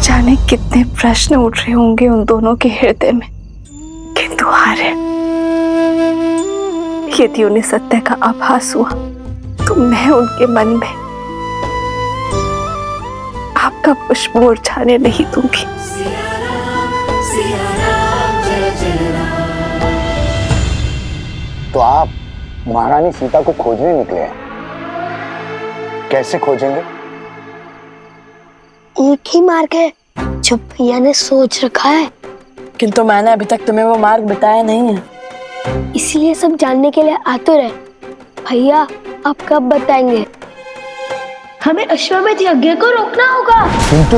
जाने कितने प्रश्न उठ रहे होंगे उन दोनों के हृदय में, किंतु हारे। यदि उन्हें सत्य का आभास हुआ तो मैं उनके मन में आपका पुष्प मुरझाने नहीं दूंगी। तो आप महारानी सीता को खोजने निकले हैं, कैसे खोजेंगे? एक ही मार्ग है जो भैया ने सोच रखा है, किंतु मैंने अभी तक तुम्हें वो मार्ग बताया नहीं है। इसलिए सब जानने के लिए आतुर है। भैया आप कब बताएंगे? हमें अश्वमेध यज्ञ को रोकना होगा। किंतु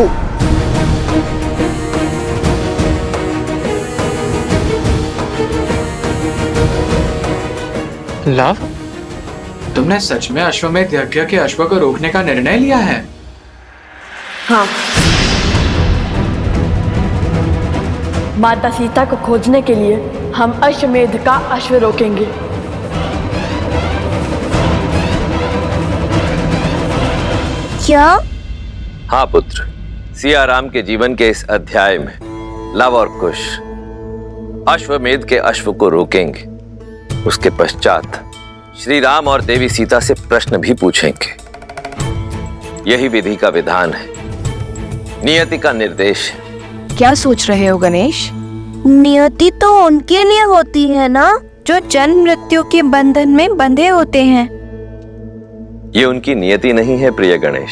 लव, तुमने सच में अश्वमेध यज्ञ के अश्व को रोकने का निर्णय लिया है? हाँ, माता सीता को खोजने के लिए हम अश्वमेध का अश्व रोकेंगे। क्या? हाँ पुत्र, सिया राम के जीवन के इस अध्याय में लव और कुश अश्वमेध के अश्व को रोकेंगे। उसके पश्चात श्री राम और देवी सीता से प्रश्न भी पूछेंगे। यही विधि का विधान है, नियति का निर्देश है। क्या सोच रहे हो गणेश? नियति तो उनके लिए होती है ना जो जन्म मृत्यु के बंधन में बंधे होते हैं। ये उनकी नियति नहीं है प्रिय गणेश,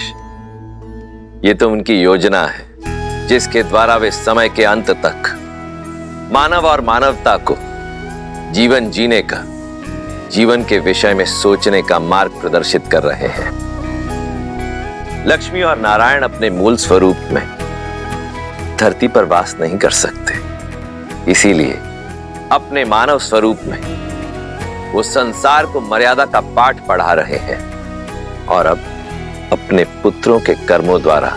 ये तो उनकी योजना है जिसके द्वारा वे समय के अंत तक मानव और मानवता को जीवन जीने का, जीवन के विषय में सोचने का मार्ग प्रदर्शित कर रहे हैं। लक्ष्मी और नारायण अपने मूल स्वरूप में धरती पर वास नहीं कर सकते, इसीलिए अपने मानव स्वरूप में वो संसार को मर्यादा का पाठ पढ़ा रहे हैं और अब अपने पुत्रों के कर्मों द्वारा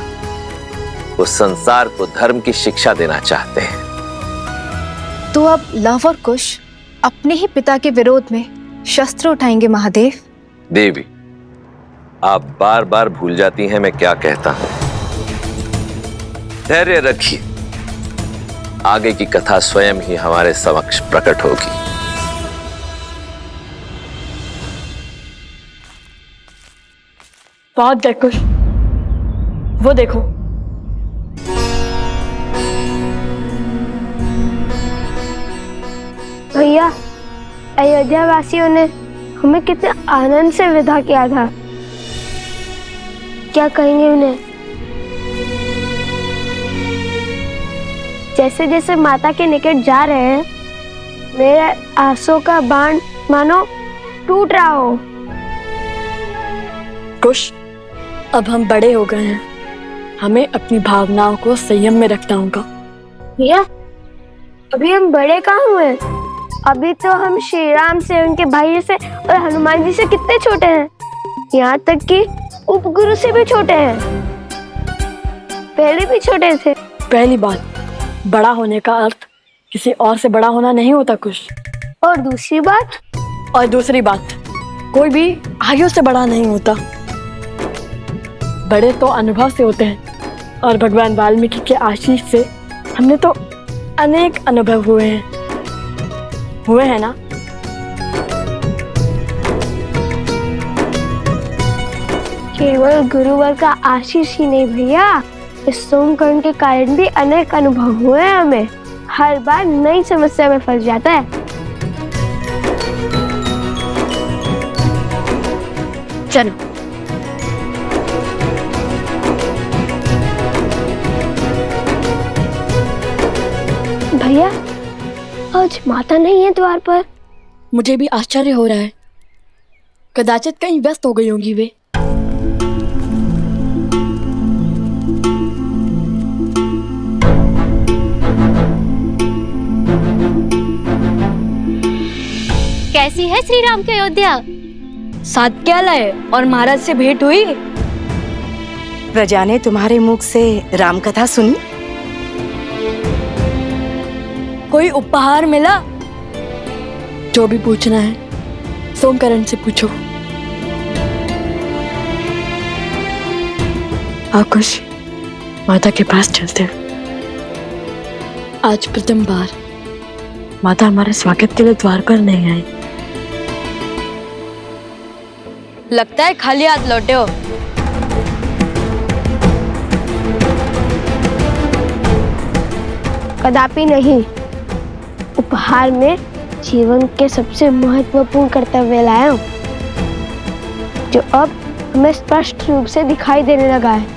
वो संसार को धर्म की शिक्षा देना चाहते हैं। तो अब लव और कुश अपने ही पिता के विरोध में शस्त्र उठाएंगे महादेव? देवी, आप बार बार भूल जाती हैं मैं क्या कहता हूं। धैर्य रखिए, आगे की कथा स्वयं ही हमारे समक्ष प्रकट होगी। बहुत देखो, वो देखो। भैया, अयोध्या वासियों ने हमें कितने आनंद से विदा किया था। क्या कहेंगे उन्हें? जैसे जैसे माता के निकट जा रहे हैं, मेरे आंसू का बाण मानो टूट रहा हो। कुश, अब हम बड़े हो गए हैं, हमें अपनी भावनाओं को संयम में रखना होगा। भैया, अभी हम बड़े कहाँ हुए? अभी तो हम श्री राम से, उनके भाई से और हनुमान जी से कितने छोटे हैं। यहाँ तक कि उपगुरु से भी छोटे हैं। पहले भी छोटे थे। पहली बात, बड़ा होने का अर्थ किसी और से बड़ा होना नहीं होता कुश। और दूसरी बात? और दूसरी बात, कोई भी आयु से बड़ा नहीं होता। बड़े तो अनुभव से होते हैं और भगवान वाल्मीकि के आशीष से हमने तो अनेक अनुभव हुए हैं ना। केवल गुरुवर का आशीष ही नहीं भैया, इस सोमकर्ण के कारण भी अनेक अनुभव हुए हैं हमें। हर बार नई समस्या में फंस जाता है। चलो। भैया, आज माता नहीं है द्वार पर। मुझे भी आश्चर्य हो रहा है, कदाचित कहीं व्यस्त हो गई होंगी वे। कैसी है श्री राम की अयोध्या? साथ क्या लाए और महाराज से भेंट हुई? प्रजा ने तुम्हारे मुख से राम कथा सुनी? कोई उपहार मिला? जो भी पूछना है सोमकर्ण से पूछो। आकुश, माता के पास चलते हैं। आज प्रथम बार माता हमारे स्वागत के लिए द्वार पर नहीं आई। लगता है खाली हाथ लौटे हो। कदापि नहीं। उपहार में जीवन के सबसे महत्वपूर्ण कर्तव्य लाया हूं, जो अब हमें स्पष्ट रूप से दिखाई देने लगा है।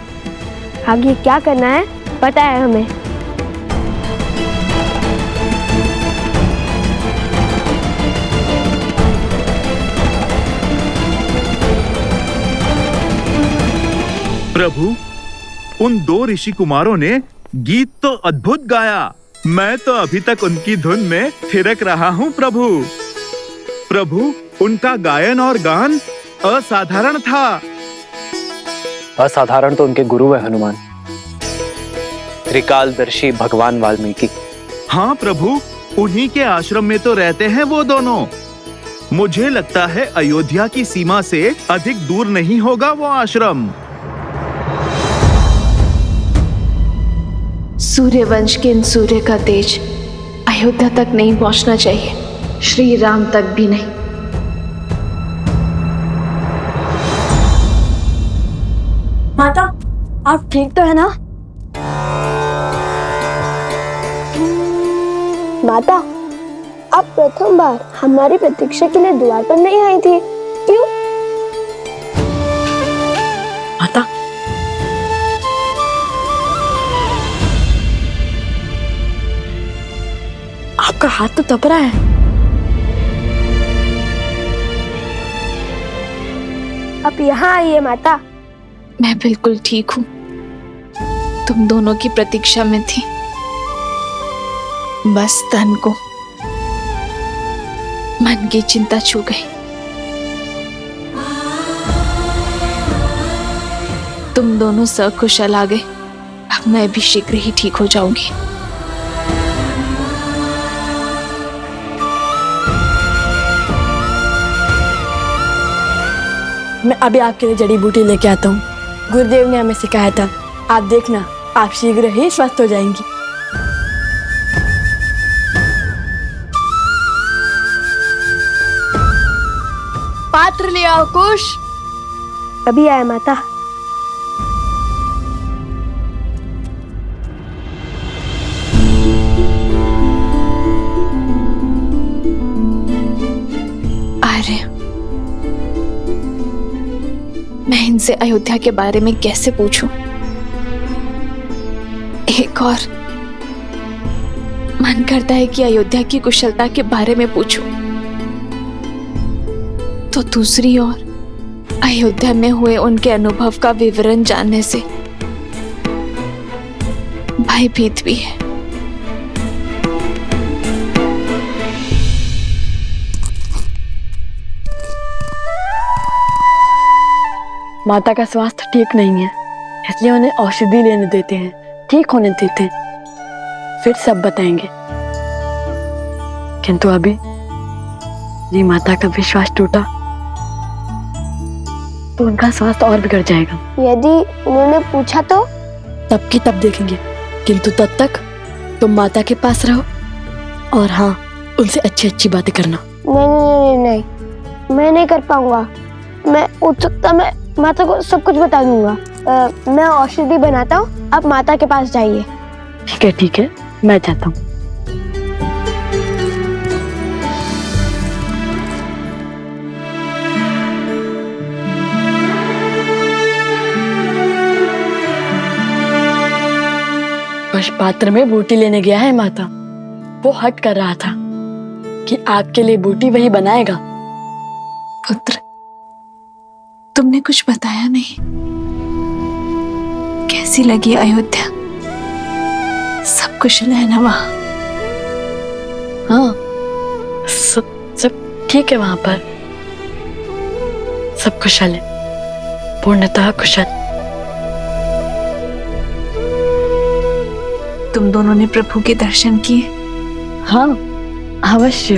आगे क्या करना है पता है हमें। प्रभु, उन 2 ऋषि कुमारों ने गीत तो अद्भुत गाया। मैं तो अभी तक उनकी धुन में थिरक रहा हूँ प्रभु। प्रभु, उनका गायन और गान असाधारण था। असाधारण तो उनके गुरु है हनुमान, त्रिकालदर्शी भगवान वाल्मीकि। हाँ प्रभु, उन्हीं के आश्रम में तो रहते हैं वो दोनों। मुझे लगता है अयोध्या की सीमा से अधिक दूर नहीं होगा वो आश्रम। सूर्यवंश के इन सूर्य का तेज अयोध्या तक नहीं पहुंचना चाहिए, श्री राम तक भी नहीं। माता, आप ठीक तो है ना? माता, आप प्रथम बार हमारी प्रतीक्षा के लिए द्वार पर नहीं आई थी, क्यों? माता, आपका हाथ तो तप रहा है। आप यहाँ आइए माता। मैं बिल्कुल ठीक हूँ, तुम दोनों की प्रतीक्षा में थी। बस तन को मन की चिंता छू गई। तुम दोनों सकुशल आ गए। अब मैं भी शीघ्र ही ठीक हो जाऊंगी। मैं अभी आपके लिए जड़ी बूटी लेके आता हूँ। गुरुदेव ने हमें सिखाया था। आप देखना, आप शीघ्र ही स्वस्थ हो जाएंगी। पात्र ले आओ कुश। अभी आया माता। अरे, मैं इनसे अयोध्या के बारे में कैसे पूछूं? एक और मन करता है कि अयोध्या की कुशलता के बारे में पूछूं, तो दूसरी ओर अयोध्या में हुए उनके अनुभव का विवरण जानने से भयभीत भी है। माता का स्वास्थ्य ठीक नहीं है, इसलिए उन्हें औषधि लेने देते हैं, ठीक होने देते हैं, फिर सब बताएंगे। किंतु अभी जी माता का विश्वास टूटा तो उनका स्वास्थ्य और बिगड़ जाएगा। यदि उन्होंने पूछा तो? तब की तब देखेंगे, किंतु तब तक तुम माता के पास रहो और हाँ, उनसे अच्छी अच्छी बातें करना। नहीं, मैं नहीं कर पाऊंगा। मैं उत्सुकता में माता को सब कुछ बता दूंगा। मैं औषधि बनाता हूँ, आप माता के पास जाइए। ठीक है, मैं जाता हूँ। कुश पात्र में बूटी लेने गया है माता। वो हट कर रहा था कि आपके लिए बूटी वही बनाएगा। पुत्र, तुमने कुछ बताया नहीं। कैसी लगी अयोध्या? सब कुशल है ना वहां? हाँ, सब ठीक है वहां पर। सब कुशल है, पूर्णतः कुशल। तुम दोनों ने प्रभु के दर्शन किए? हाँ, अवश्य।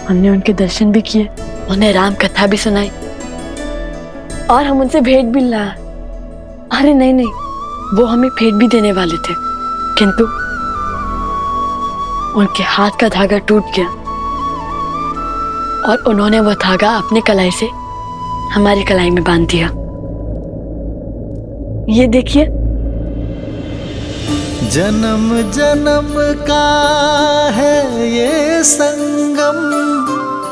हमने उनके दर्शन भी किए, उन्हें राम कथा भी सुनाई और हम उनसे भेंट भी ला। अरे नहीं नहीं, वो हमें भेंट भी देने वाले थे, किंतु उनके हाथ का धागा टूट गया और उन्होंने वो धागा अपने कलाई से हमारी कलाई में बांध दिया। ये देखिए, जन्म जन्म का है ये संगम,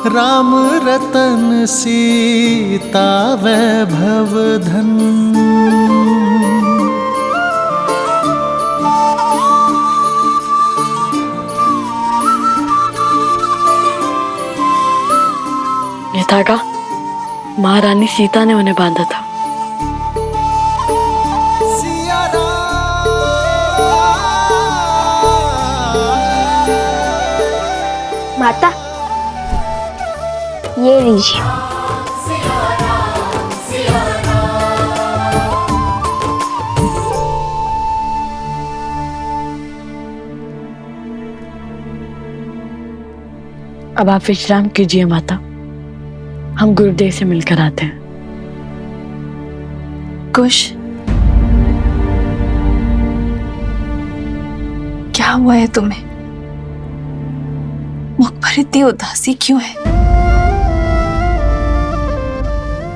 राम रतन सीता वैभव धन। ये धागा महारानी सीता ने उन्हें बांधा था। माता, ये लीजिए। अब आप विश्राम कीजिए माता, हम गुरुदेव से मिलकर आते हैं। कुश, क्या हुआ है तुम्हें? मुख पर इतनी उदासी क्यों है?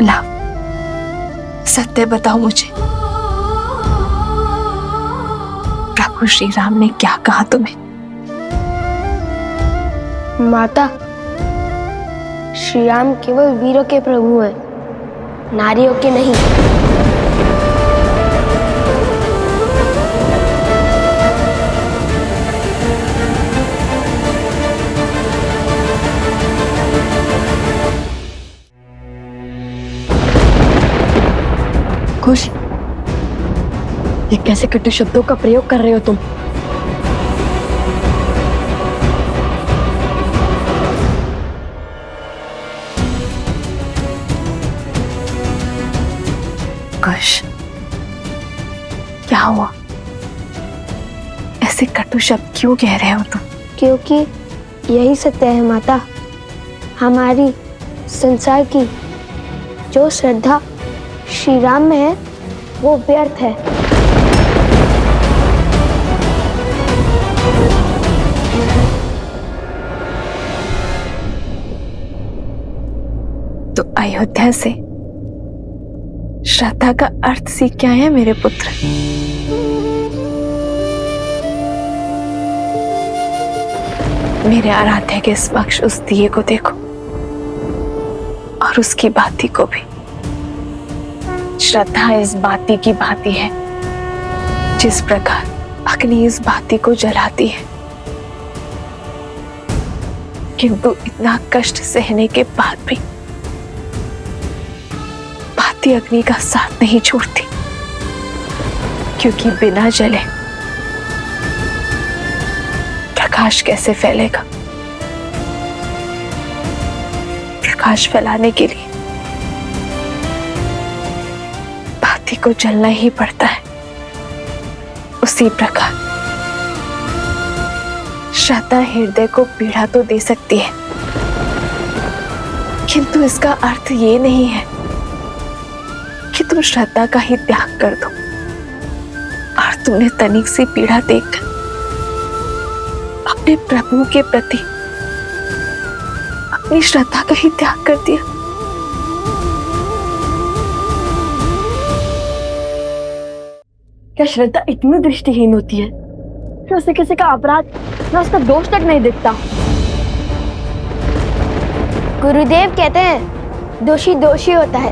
लाओ, सत्य बताओ मुझे, प्रभु श्री राम ने क्या कहा तुम्हें? माता, श्री राम केवल वीरों के प्रभु हैं, नारियों के नहीं। खुश, ये कैसे कटु शब्दों का प्रयोग कर रहे हो तुम? कुश, क्या हुआ? ऐसे कटु शब्द क्यों कह रहे हो तुम? क्योंकि यही सत्य है माता, हमारी संसार की जो श्रद्धा श्री राम में है वो व्यर्थ है। तो अयोध्या से श्रद्धा का अर्थ सीख के आए हैं मेरे पुत्र। मेरे आराध्य के समक्ष उस दिए को देखो और उसकी बाती को भी। श्रद्धा इस बाती की भांति है, जिस प्रकार अग्नि इस बाती को जलाती है, किंतु इतना कष्ट सहने के बाद भी बाती अग्नि का साथ नहीं छोड़ती, क्योंकि बिना जले प्रकाश कैसे फैलेगा? प्रकाश फैलाने के लिए बाती को जलना ही पड़ता है। उसी प्रकार श्रद्धा हृदय को पीड़ा तो दे सकती है, किंतु इसका अर्थ ये नहीं है कि तुम श्रद्धा का ही त्याग कर दो और तुमने तनिक सी पीड़ा देखकर अपने प्रभु के प्रति अपनी श्रद्धा का ही त्याग कर दिया। क्या श्रद्धा इतनी दृष्टिहीन होती है कि उसे किसी का अपराध या उसका दोष तक नहीं दिखता? गुरुदेव कहते हैं दोषी दोषी होता है,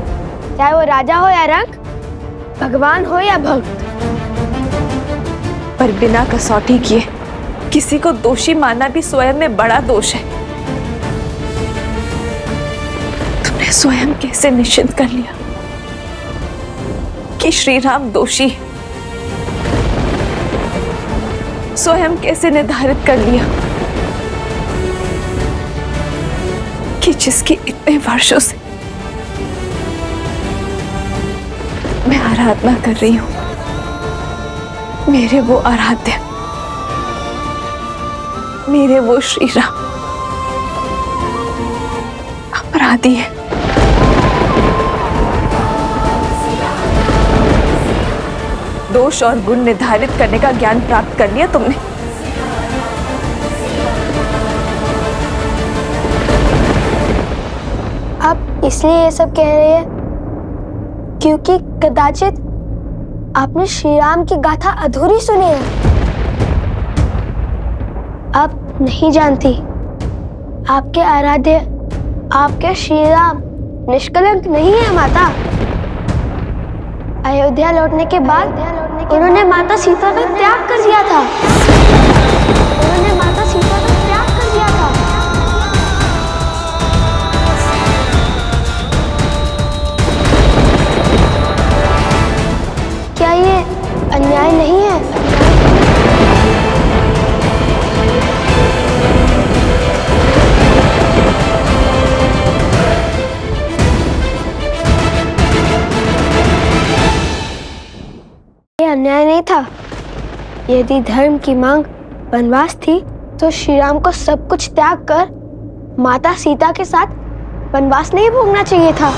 चाहे वो राजा हो या रंक, भगवान हो या भक्त। पर बिना कसौटी किए किसी को दोषी मानना भी स्वयं में बड़ा दोष है। तुमने स्वयं कैसे निश्चित कर लिया कि श्री राम दोषी है? स्वयं कैसे निर्धारित कर लिया कि जिसकी इतने वर्षों से मैं आराधना कर रही हूं, मेरे वो आराध्य, मेरे वो श्री राम अपराधी है? दोष और गुण निर्धारित करने का ज्ञान प्राप्त कर लिया तुमने। आप इसलिए ये सब कह रहे हैं क्योंकि कदाचित आपने श्री राम की गाथा अधूरी सुनी है। आप नहीं जानती, आपके आराध्य आपके श्री राम निष्कलंक नहीं है माता। अयोध्या लौटने के बाद उन्होंने माता सीता का त्याग कर दिया था। उन्होंने माता सीता का त्याग कर दिया था। क्या ये अन्याय नहीं है? ये अन्याय नहीं था। यदि धर्म की मांग वनवास थी तो श्री राम को सब कुछ त्याग कर माता सीता के साथ वनवास नहीं भोगना चाहिए था।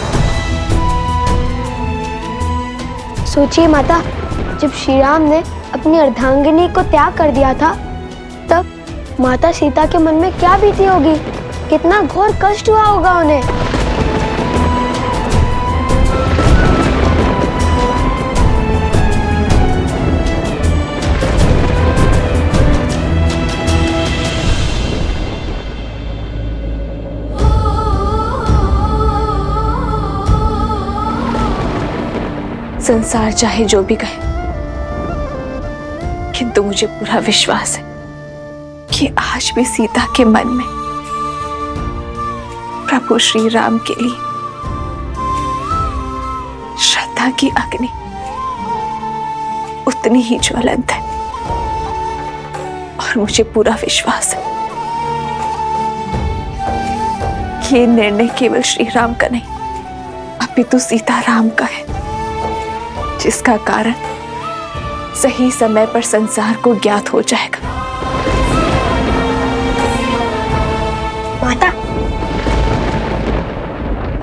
सोचिए माता, जब श्री राम ने अपनी अर्धांगिनी को त्याग कर दिया था तब माता सीता के मन में क्या बीती होगी, कितना घोर कष्ट हुआ होगा उन्हें। संसार चाहे जो भी कहे, किंतु मुझे पूरा विश्वास है कि आज भी सीता के मन में प्रभु श्री राम के लिए श्रद्धा की अग्नि उतनी ही ज्वलंत है। और मुझे पूरा विश्वास है कि ये निर्णय केवल श्री राम का नहीं अपितु सीताराम का है, जिसका कारण सही समय पर संसार को ज्ञात हो जाएगा। माता,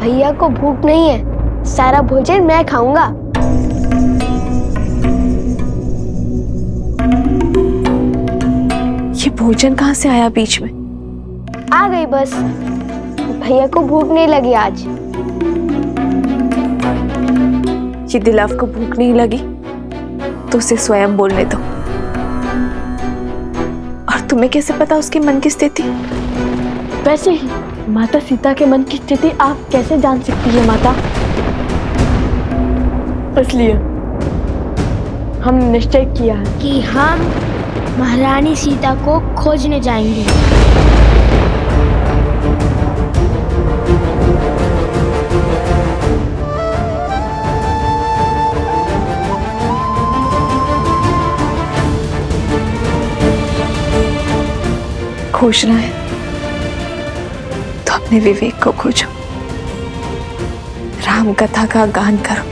भैया को भूख नहीं है, सारा भोजन मैं खाऊंगा। ये भोजन कहाँ से आया बीच में? आ गई बस, भैया को भूख नहीं लगी आज। ये दिलाव को भूख नहीं लगी तो उसे स्वयं बोलने दो। और तुम्हें कैसे पता उसके मन की स्थिति? वैसे ही माता सीता के मन की स्थिति आप कैसे जान सकती है माता? इसलिए हमने निश्चय किया है कि हम महारानी सीता को खोजने जाएंगे। खोजना है तो अपने विवेक को खोजो, राम कथा का गान करो।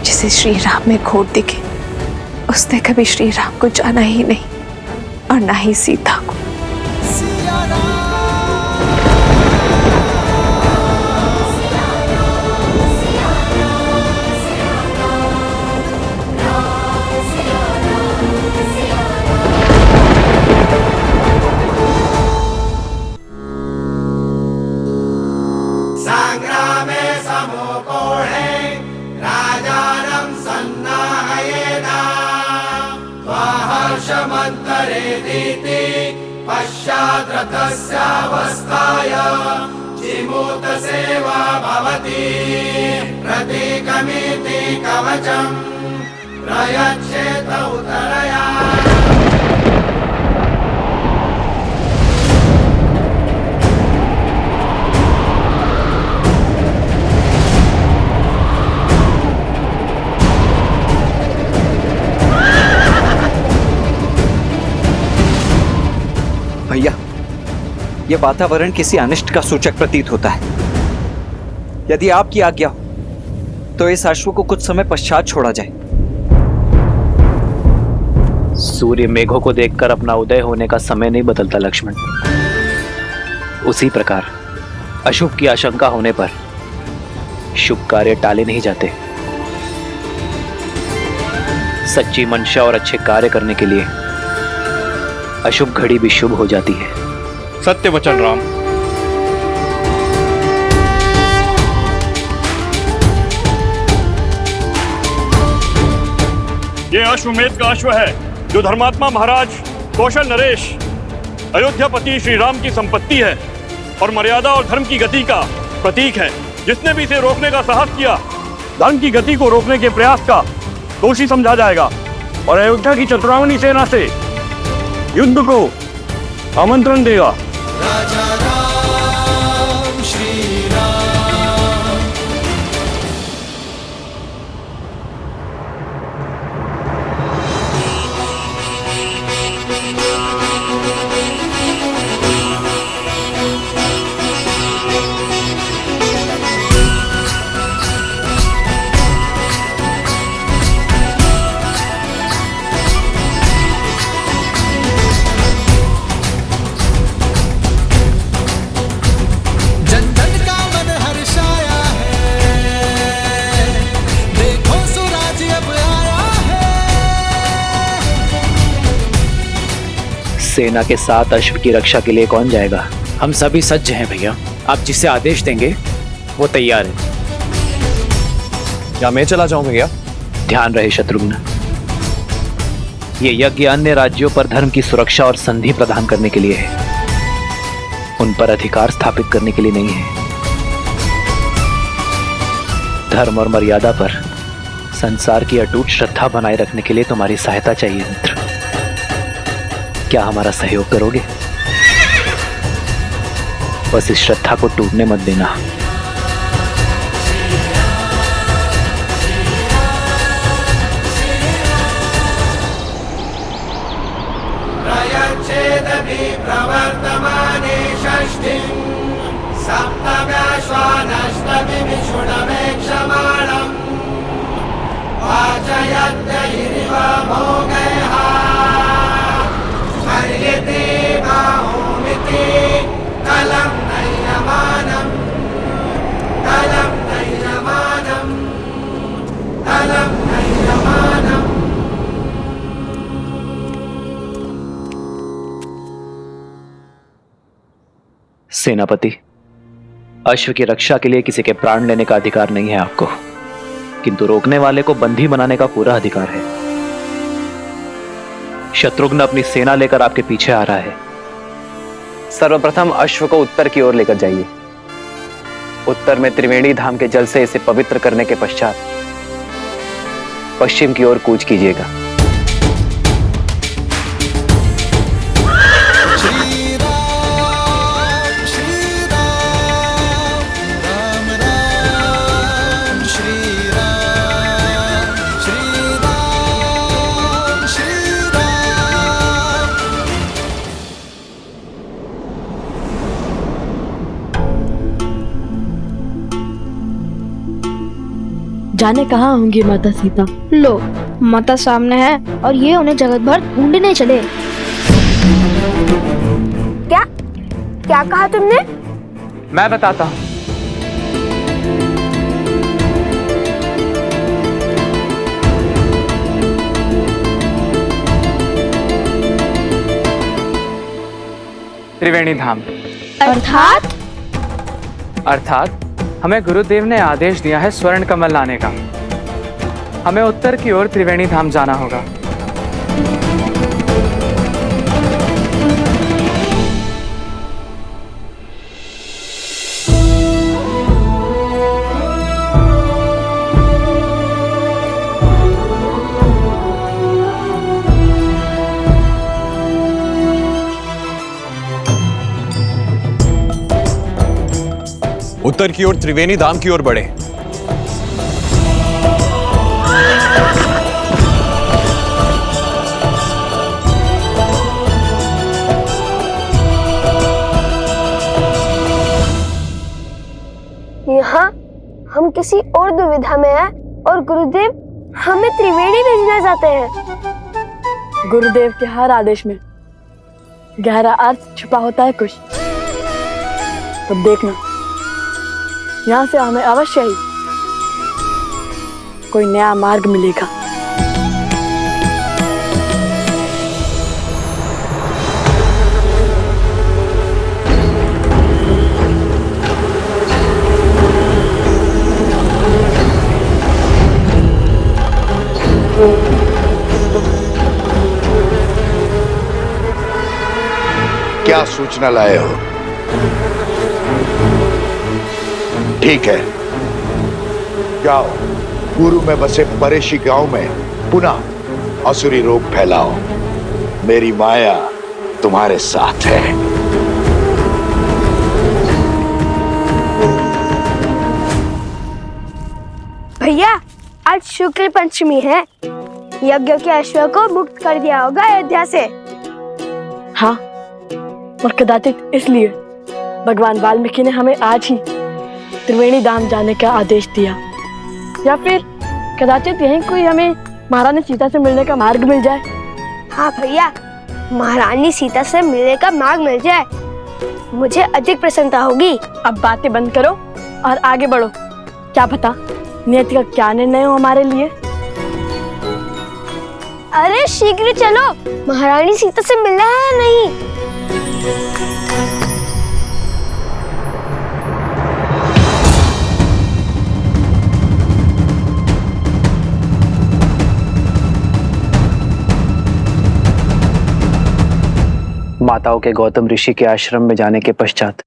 जिसे श्री राम में खोट दिखे उसने कभी श्री राम को जाना ही नहीं और ना ही सीता को। पश्चाद्रथस्यावस्थाय जिमूत सेवा भवति प्रतीकमिति कवचम् प्रयच्छेत उतरया। भैया, यह वातावरण किसी अनिष्ट का सूचक प्रतीत होता है। यदि आपकी आज्ञा हो तो इस अश्व को कुछ समय पश्चात छोड़ा जाए। सूर्य मेघों को देखकर अपना उदय होने का समय नहीं बदलता लक्ष्मण। उसी प्रकार अशुभ की आशंका होने पर शुभ कार्य टाले नहीं जाते। सच्ची मंशा और अच्छे कार्य करने के लिए अशुभ घड़ी भी शुभ हो जाती है। सत्य वचन राम। ये अश्वमेध का अश्व है जो धर्मात्मा महाराज कौशल नरेश अयोध्यापति श्री राम की संपत्ति है और मर्यादा और धर्म की गति का प्रतीक है। जिसने भी इसे रोकने का साहस किया, धर्म की गति को रोकने के प्रयास का दोषी समझा जाएगा और अयोध्या की चतुरांगनी सेना से युद्ध को आमंत्रण देगा। राजा राम श्री राम। जन जन का मन हर्षाया है, देखो सुराज अब आया है। सेना के साथ अश्व की रक्षा के लिए कौन जाएगा? हम सभी सज्ज हैं भैया, आप जिसे आदेश देंगे वो तैयार है। क्या मैं चला जाऊं भैया? ध्यान रहे शत्रुघ्न, ये यज्ञ अन्य राज्यों पर धर्म की सुरक्षा और संधि प्रदान करने के लिए है, उन पर अधिकार स्थापित करने के लिए नहीं है। धर्म और मर्यादा पर संसार की अटूट श्रद्धा बनाए रखने के लिए तुम्हारी सहायता चाहिए मित्र। क्या हमारा सहयोग करोगे? बस इस श्रद्धा को टूटने मत देना। प्रयच्छेदपि प्रवर्तमाने षष्ठिं सप्तव्याश्वानष्टभिषुणवेक्षमाणम् वाचयत्यैरिव भोगैः हर्यते बाहुमिति कलं नयमानं कलं नयमानं कलं नयमानं। सेनापति, अश्व की रक्षा के लिए किसी के प्राण लेने का अधिकार नहीं है आपको, किंतु रोकने वाले को बंदी बनाने का पूरा अधिकार है। शत्रुघ्न अपनी सेना लेकर आपके पीछे आ रहा है। सर्वप्रथम अश्व को उत्तर की ओर लेकर जाइए। उत्तर में त्रिवेणी धाम के जल से इसे पवित्र करने के पश्चात पश्चिम की ओर कूच कीजिएगा। जाने कहाँ होंगी माता सीता? लो, माता सामने है और ये उन्हें जगत भर ढूंढने चले। क्या क्या कहा तुमने? मैं बताता हूं। त्रिवेणी धाम अर्थात हमें गुरुदेव ने आदेश दिया है स्वर्ण कमल लाने का। हमें उत्तर की ओर त्रिवेणी धाम जाना होगा। उत्तर की ओर त्रिवेणी धाम की ओर बढ़े। यहाँ हम किसी और दुविधा में हैं और गुरुदेव हमें त्रिवेणी भेजना चाहते हैं। गुरुदेव के हर आदेश में गहरा अर्थ छुपा होता है कुछ। तो देखना, यहाँ से हमें अवश्य ही कोई नया मार्ग मिलेगा। क्या सूचना लाए हो? ठीक है, जाओ गुरु में बसे परेशी गांव में पुनः असुरी रोग फैलाओ। मेरी माया तुम्हारे साथ है। भैया, आज शुक्ल पंचमी है। यज्ञ के अश्व को मुक्त कर दिया होगा अयोध्या से। हाँ, और कदाचित इसलिए भगवान वाल्मीकि ने हमें आज ही त्रिवेणी धाम जाने का आदेश दिया, या फिर कदाचित यहीं कोई हमें महारानी सीता से मिलने का मार्ग मिल जाए। हाँ भैया, महारानी सीता से मिलने का मार्ग मिल जाए, मुझे अधिक प्रसन्नता होगी। अब बातें बंद करो और आगे बढ़ो। क्या पता नियति का क्या निर्णय हो हमारे लिए। अरे शीघ्र चलो, महारानी सीता से मिलना है या नहीं? माताओं के गौतम ऋषि के आश्रम में जाने के पश्चात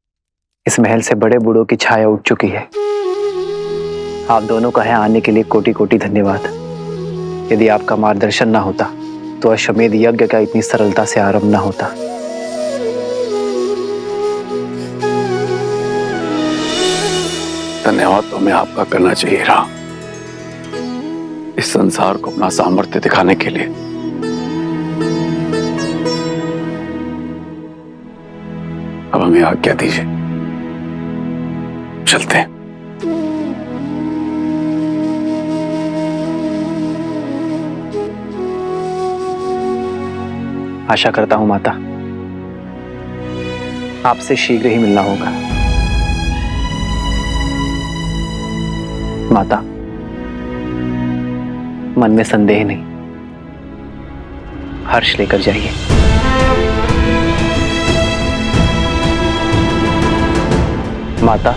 इस महल से बड़े बूढ़ों की छाया उठ चुकी है। आप दोनों का यहाँ आने के लिए कोटि कोटि धन्यवाद। यदि आपका मार्गदर्शन ना होता तो अश्वमेध यज्ञ का इतनी सरलता से आरंभ ना होता। धन्यवाद तो हमें आपका करना चाहिए रहा, इस संसार को अपना सामर्थ्य दिखाने के लिए। अब हमें आज्ञा दीजिए, चलते हैं। आशा करता हूं माता, आपसे शीघ्र ही मिलना होगा। माता, मन में संदेह नहीं, हर्ष लेकर जाइए। माता,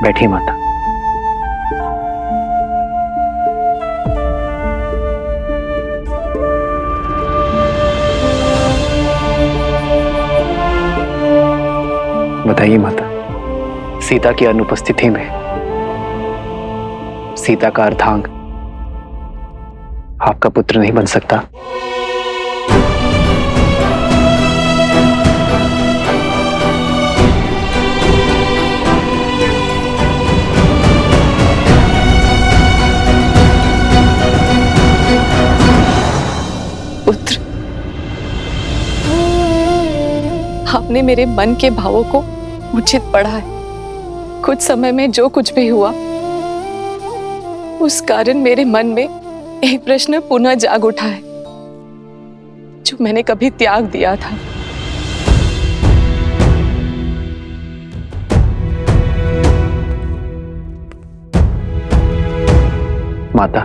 बैठिए माता। बताइए माता, सीता की अनुपस्थिति में सीता का अर्धांग आपका पुत्र नहीं बन सकता? पुत्र, आपने मेरे मन के भावों को उचित पढ़ा है। कुछ समय में जो कुछ भी हुआ, उस कारण मेरे मन में एक प्रश्न पुनः जाग उठा है, जो मैंने कभी त्याग दिया था। माता,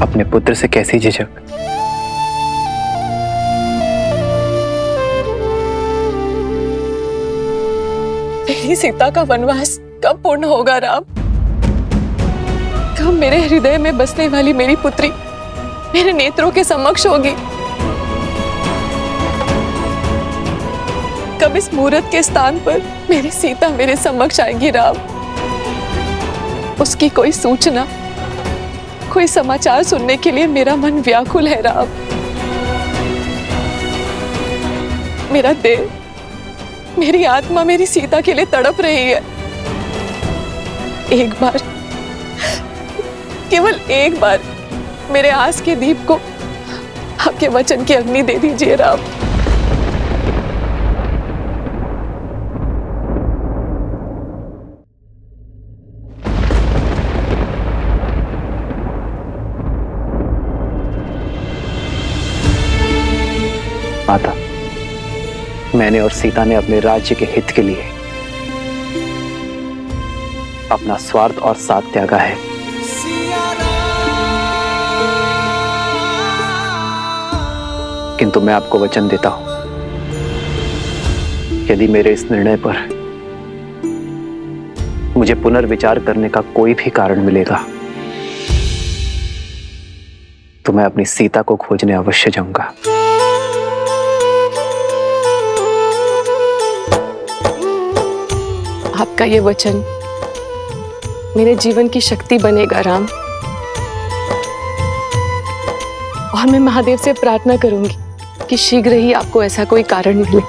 अपने पुत्र से कैसी झिझक? मेरी सीता का वनवास कब पूर्ण होगा राम? कब मेरे हृदय में बसने वाली मेरी पुत्री मेरे नेत्रों के समक्ष होगी? कब इस मुहूर्त के स्थान पर मेरी सीता मेरे समक्ष आएगी राम? उसकी कोई सूचना, कोई समाचार सुनने के लिए मेरा मन व्याकुल है राम। मेरा देह, मेरी आत्मा मेरी सीता के लिए तड़प रही है। एक बार, केवल एक बार मेरे आस के दीप को आपके वचन की अग्नि दे दीजिए राम। माता, मैंने और सीता ने अपने राज्य के हित के लिए अपना स्वार्थ और साथ त्यागा है। किंतु मैं आपको वचन देता हूं, यदि मेरे इस निर्णय पर मुझे पुनर्विचार करने का कोई भी कारण मिलेगा तो मैं अपनी सीता को खोजने अवश्य जाऊंगा। आपका ये वचन मेरे जीवन की शक्ति बनेगा राम, और मैं महादेव से प्रार्थना करूंगी कि शीघ्र ही आपको ऐसा कोई कारण मिले।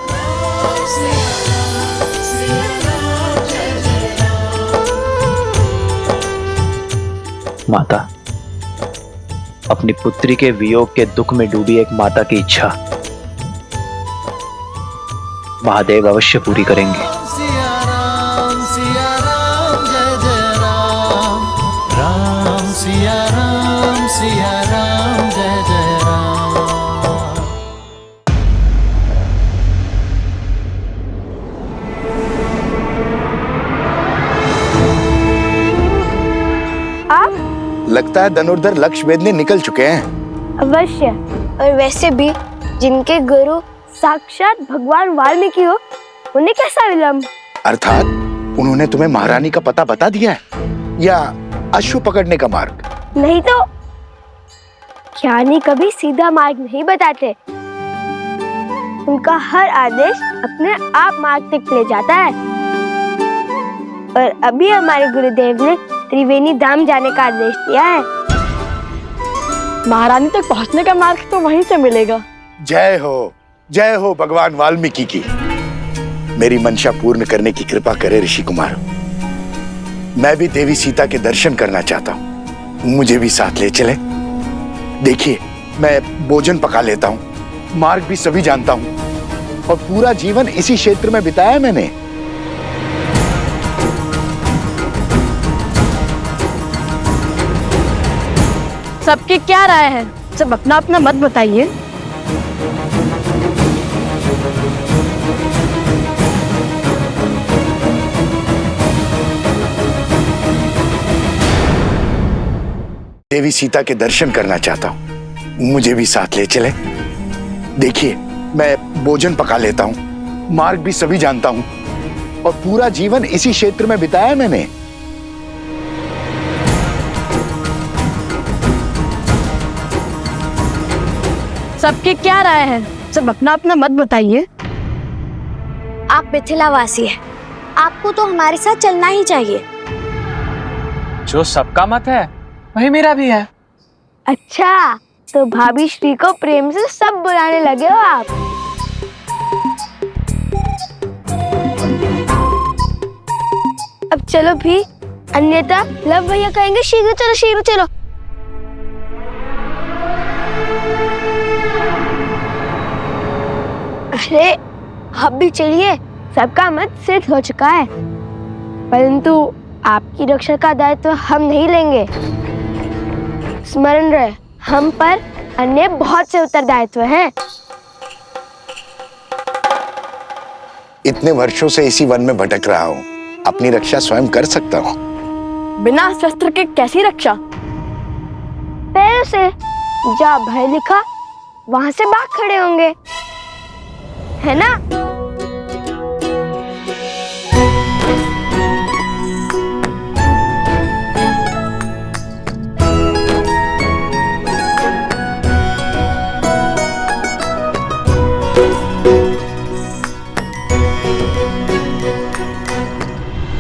माता, अपनी पुत्री के वियोग के दुख में डूबी एक माता की इच्छा महादेव अवश्य पूरी करेंगे। सिया राम जय जय राम, राम सिया राम जय जय राम। आप लगता है धनुर्धर लक्ष्य भेदने निकल चुके हैं। अवश्य, और वैसे भी जिनके गुरु साक्षात भगवान वाल्मीकि हो, उन्हें कैसा विलंब? अर्थात उन्होंने तुम्हें महारानी का पता बता दिया है या अश्व पकड़ने का मार्ग? नहीं तो ज्ञानी कभी सीधा मार्ग नहीं बताते, उनका हर आदेश अपने आप मार्ग तक ले जाता है। और अभी हमारे गुरुदेव ने त्रिवेणी धाम जाने का आदेश दिया है। महारानी तक पहुंचने का मार्ग तो वहीं से मिलेगा। जय हो भगवान वाल्मीकि की। मेरी मंशा पूर्ण करने की कृपा करे ऋषि कुमार। मैं भी देवी सीता के दर्शन करना चाहता हूँ, मुझे भी साथ ले चले। देखिए, मैं भोजन पका लेता हूँ, मार्ग भी सभी जानता हूँ, और पूरा जीवन इसी क्षेत्र में बिताया मैंने। सबकी क्या राय है? सब अपना अपना मत बताइए। देवी सीता के दर्शन करना चाहता हूँ, मुझे भी साथ ले चले। देखिए, मैं भोजन पका लेता हूँ, मार्ग भी सभी जानता हूँ, और पूरा जीवन इसी क्षेत्र में बिताया मैंने। सबकी क्या राय है? सब अपना अपना मत बताइए। आप मिथिलावासी हैं, आपको तो हमारे साथ चलना ही चाहिए। जो सबका मत है वही मेरा भी है। अच्छा, तो भाभी श्री को प्रेम से सब बुलाने लगे हो आप। अब चलो भी, अन्यथा लव भैया कहेंगे शीघ्र चलो शीघ्र चलो। अरे अब भी चलिए, सबका मत सिद्ध हो चुका है, परंतु आपकी रक्षा का दायित्व हम नहीं लेंगे। स्मरण रहे, हम पर अन्य बहुत से उत्तरदायित्व हैं। इतने वर्षों से इसी वन में भटक रहा हूँ, अपनी रक्षा स्वयं कर सकता हूँ। बिना शस्त्र के कैसी रक्षा? पैरों से। जहाँ भय लिखा वहां से भाग खड़े होंगे, है ना?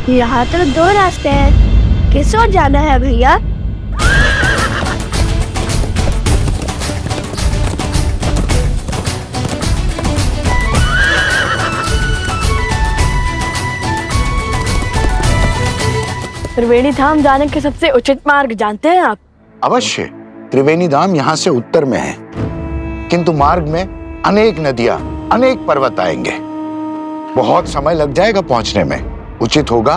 यहाँ तो दो रास्ते हैं, किस ओर जाना है भैया? त्रिवेणी धाम जाने के सबसे उचित मार्ग जानते हैं आप? अवश्य, त्रिवेणी धाम यहाँ से उत्तर में है, किंतु मार्ग में अनेक नदियां, अनेक पर्वत आएंगे। बहुत समय लग जाएगा पहुंचने में। उचित होगा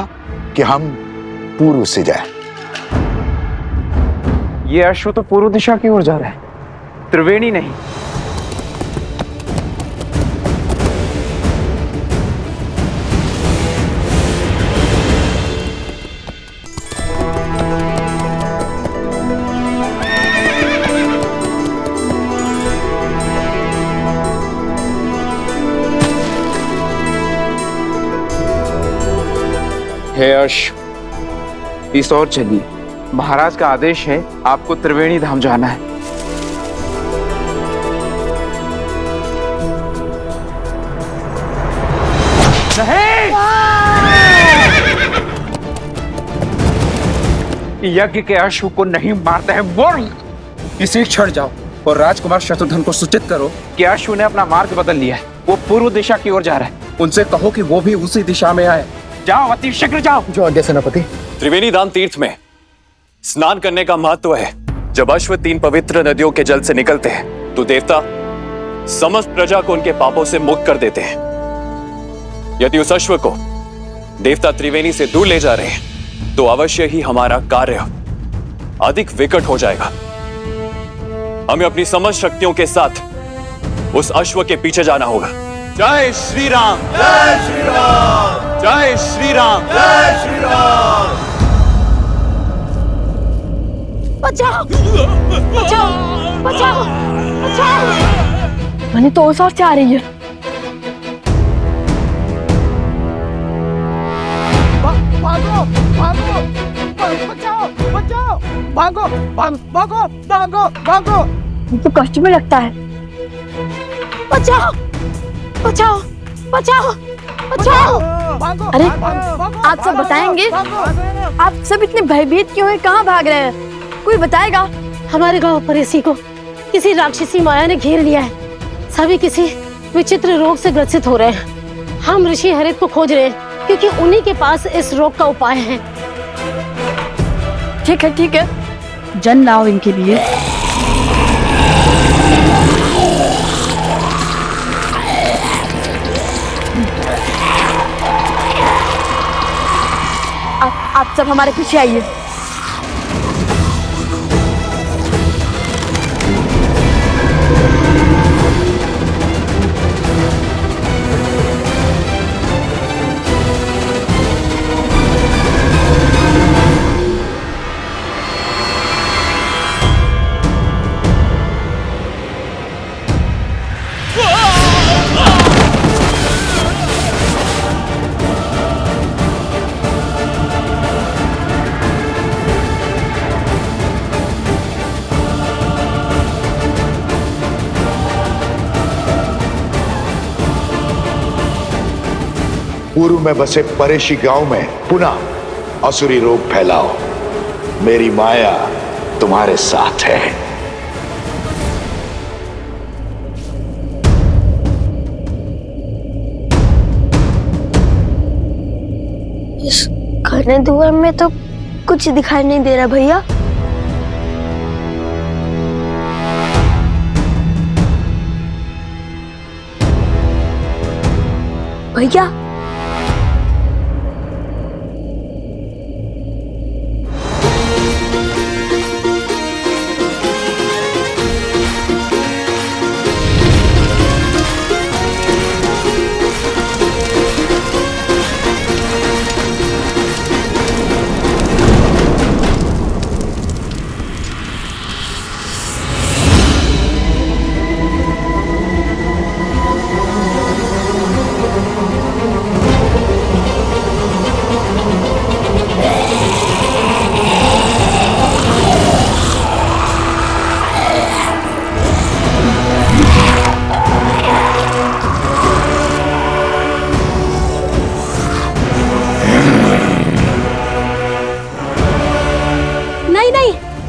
कि हम पूर्व से जाएं। ये अश्व तो पूर्व दिशा की ओर जा रहा है, त्रिवेणी नहीं। हे अश्व, इस ओर चलिए। महाराज का आदेश है, आपको त्रिवेणी धाम जाना है। नहीं! यज्ञ के अश्व को नहीं मारते हैं, बोल। इसी क्षण जाओ और राजकुमार शत्रुघ्न को सूचित करो कि अश्व ने अपना मार्ग बदल लिया है। वो पूर्व दिशा की ओर जा रहा है। उनसे कहो कि वो भी उसी दिशा में आए। जाओ, अति शीघ्र जाओ। जो आज्ञा सेनापति। त्रिवेणी धाम तीर्थ में स्नान करने का महत्व है। जब अश्व 3 पवित्र नदियों के जल से निकलते हैं तो देवता समस्त प्रजा को उनके पापों से मुक्त कर देते हैं। यदि उस अश्व को देवता त्रिवेणी से दूर ले जा रहे हैं तो अवश्य ही हमारा कार्य अधिक विकट हो जाएगा। हमें अपनी समस्त शक्तियों के साथ उस अश्व के पीछे जाना होगा। जय श्री राम, जय श्री राम, जय श्री राम, जय श्री राम। बचाओ, बचाओ, बचाओ, बचाओ। मैंने तो उस ओर से आ रही है। भागो, भागो, बचाओ, बचाओ, भागो, भागो, भागो, भागो। ये तो कष्ट में लगता है। बचाओ, बचाओ, बचाओ, बचाओ। अरे आप सब बताएंगे? आप सब इतने भयभीत क्यों हैं? कहाँ भाग रहे हैं? कोई बताएगा? हमारे गांव परेशी को किसी राक्षसी माया ने घेर लिया है। सभी किसी विचित्र रोग से ग्रसित हो रहे हैं। हम ऋषि हरित को खोज रहे हैं क्योंकि उन्हीं के पास इस रोग का उपाय है। ठीक है, ठीक है, जन लाओ इनके लिए। आप सब हमारे पीछे आइए। पूर्व में बसे परेशी गांव में पुनः असुरी रोग फैलाओ। मेरी माया तुम्हारे साथ है। इस घने धुएं में तो कुछ दिखाई नहीं दे रहा भैया। भैया,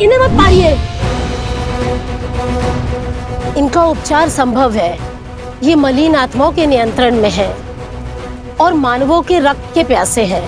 इन्हें मत मारिए। इनका उपचार संभव है। ये मलिन आत्माओं के नियंत्रण में है और मानवों के रक्त के प्यासे हैं।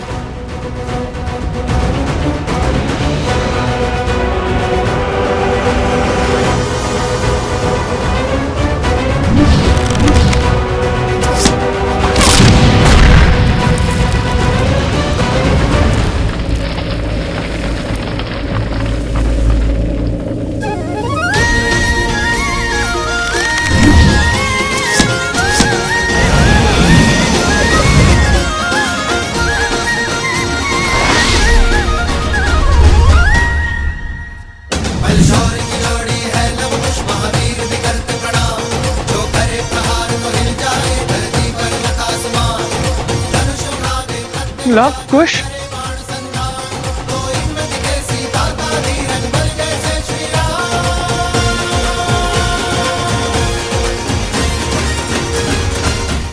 लव कुश,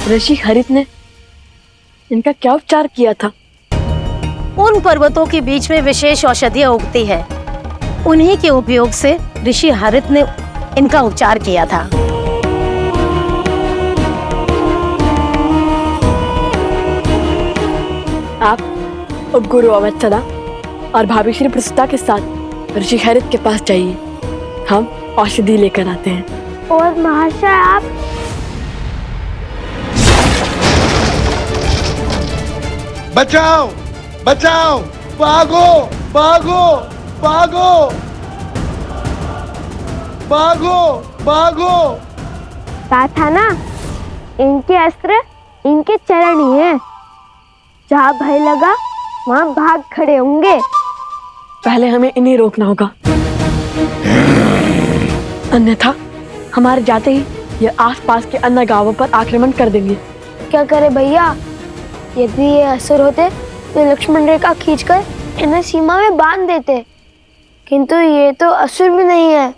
ऋषि हरित ने इनका क्या उपचार किया था? उन पर्वतों के बीच में विशेष औषधियां उगती है, उन्हीं के उपयोग से ऋषि हरित ने इनका उपचार किया था। आप उपगुरु अवत्सदा और भाभी श्री प्रसूता के साथ ऋषि हरित के पास जाइए, हम औषधि लेकर आते हैं। और महाशय आप? बचाओ बचाओ, भागो भागो भागो भागो भागो। कहा था ना, इनके अस्त्र इनके चरण ही हैं। जहाँ भय लगा वहाँ भाग खड़े होंगे। पहले हमें इन्हें रोकना होगा, अन्यथा हमारे जाते ही ये आसपास के अन्य गांवों पर आक्रमण कर देंगे। क्या करे भैया, यदि ये असुर होते तो लक्ष्मण रेखा खींचकर इन्हें सीमा में बांध देते, किंतु ये तो असुर भी नहीं है।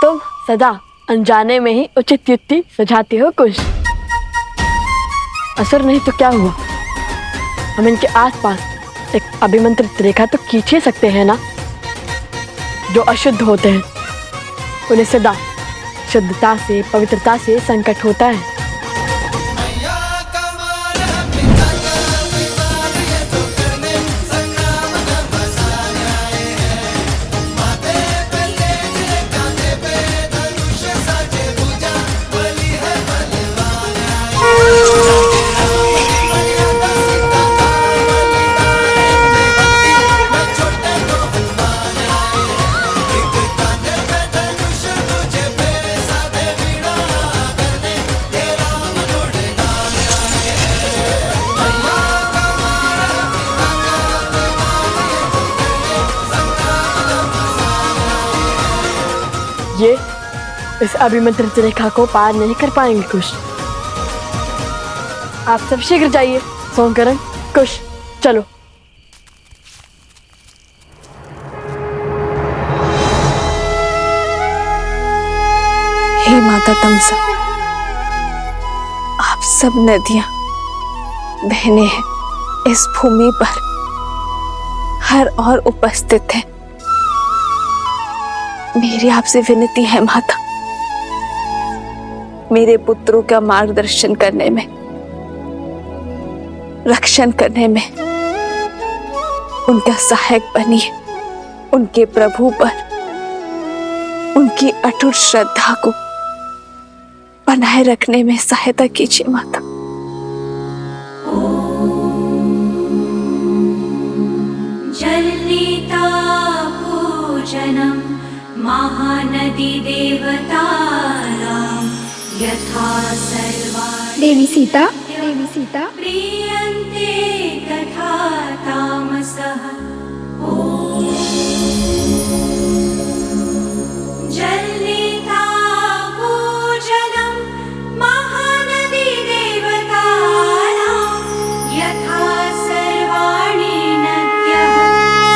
तुम सदा अनजाने में ही उचित युक्ति सुझाते हो कुछ। असुर नहीं तो क्या हुआ, हम इनके आसपास एक अभिमंत्रित रेखा तो खींच ही सकते हैं ना। जो अशुद्ध होते हैं उन्हें सदा शुद्धता से, पवित्रता से संकट होता है। ये इस अभिमंत्रित रेखा को पार नहीं कर पाएंगे कुश। आप सब शीघ्र जाइए। सोमकरण, कुश, चलो। हे माता तमसा, आप सब नदियां बहने हैं इस भूमि पर हर और उपस्थित हैं। मेरी आपसे विनती है माता, मेरे पुत्रों का मार्गदर्शन करने में, रक्षण करने में उनका सहायक बनिए। उनके प्रभु पर उनकी अटूट श्रद्धा को बनाए रखने में सहायता कीजिए माता। जलनीता पूजनम महानदी देवतानां यथा सर्वाणि देवी सीता प्रीयन्ते तथा तामसः। जलनीता पूजनं महानदी देवतानां यथा सर्वाणि नद्यः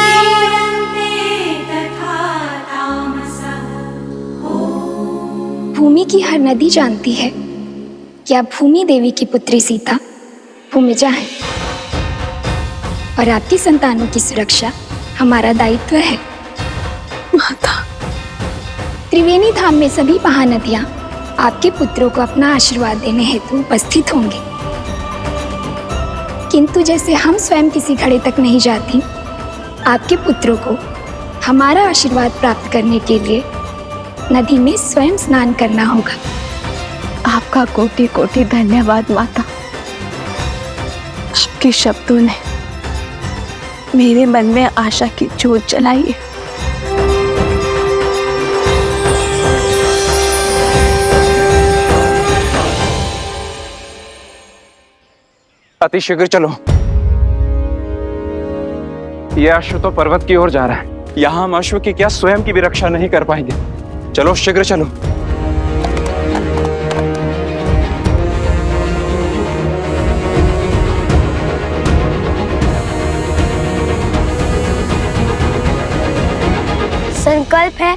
प्रीयन्ते तथा तामसः। भूमि की हर नदी जानती है कि आप भूमि देवी की पुत्री सीता भूमिजा है और आपकी संतानों की सुरक्षा हमारा दायित्व है। माता, त्रिवेणी धाम में सभी महानदियां आपके पुत्रों को अपना आशीर्वाद देने हेतु उपस्थित होंगे, किंतु जैसे हम स्वयं किसी घड़े तक नहीं जाती, आपके पुत्रों को हमारा आशीर्वाद प्राप्त करने के लिए नदी में स्वयं स्नान करना होगा। आपका कोटि कोटि धन्यवाद माता। आपके शब्दों ने मेरे मन में आशा की ज्योत जलाई है। अतिशीघ्र चलो, यह अश्व तो पर्वत की ओर जा रहा है। यहाँ हम अश्व की क्या स्वयं की भी रक्षा नहीं कर पाएंगे। चलो शीघ्र चलो। संकल्प है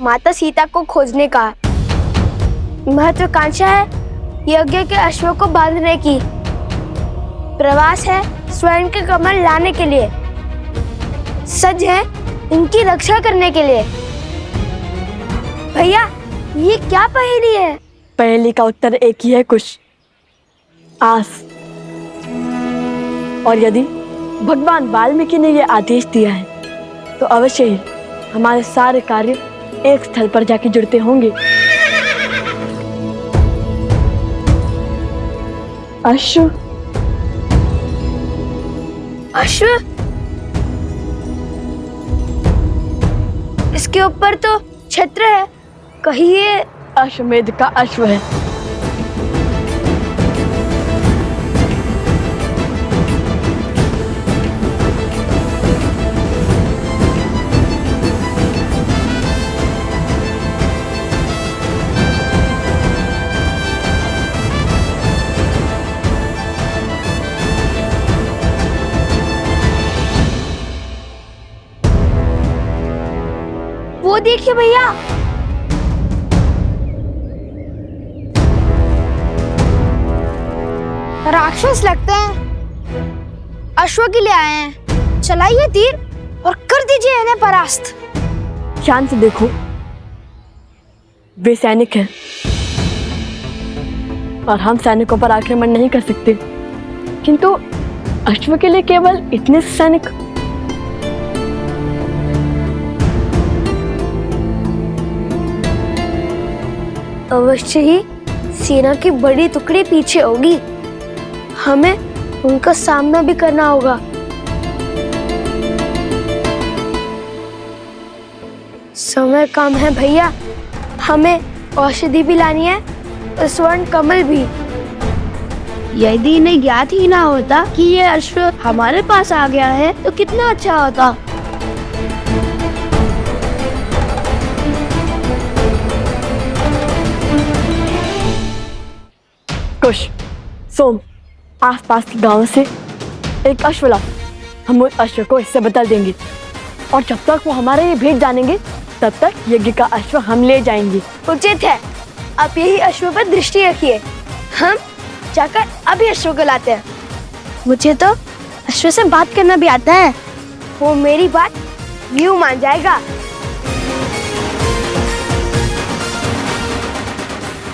माता सीता को खोजने का। महत्वाकांक्षा है यज्ञ के अश्व को बांधने की, प्रवास है स्वर्ण के कमल लाने के लिए, सज है इनकी रक्षा करने के लिए। भैया ये क्या पहेली है? पहेली का उत्तर एक ही है, कुश, आस। और यदि भगवान वाल्मीकि ने यह आदेश दिया है तो अवश्य ही हमारे सारे कार्य एक स्थल पर जाके जुड़ते होंगे। अश्व, अश्व? इसके ऊपर तो छत्र है, कहीं ये अश्वमेध का अश्व है। वो देखिए भैया, राक्षस लगते हैं, अश्व के लिए आए हैं। चलाइए तीर और कर दीजिए इन्हें परास्त। ध्यान से देखो, वे सैनिक हैं और हम सैनिकों पर आक्रमण नहीं कर सकते, किंतु अश्व के लिए केवल इतने सैनिक। अवश्य ही सेना की बड़ी टुकड़ी पीछे होगी, हमें उनका सामना भी करना होगा। समय कम है भैया, हमें औषधि भी लानी है और स्वर्ण कमल भी। यदि इन्हें ज्ञात ही ना होता कि ये अश्व हमारे पास आ गया है तो कितना अच्छा होता। कुश, सोम, आसपास के गांव से एक अश्व लाओ। हम उस अश्व को इससे बदल देंगे और जब तक वो हमारे ये भेद जानेंगे तब तक यज्ञ का अश्व हम ले जाएंगे। उचित है, आप यही अश्व पर दृष्टि रखिए, हम जाकर अभी अश्व को लाते हैं। मुझे तो अश्व से बात करना भी आता है, वो मेरी बात यूं मान जाएगा।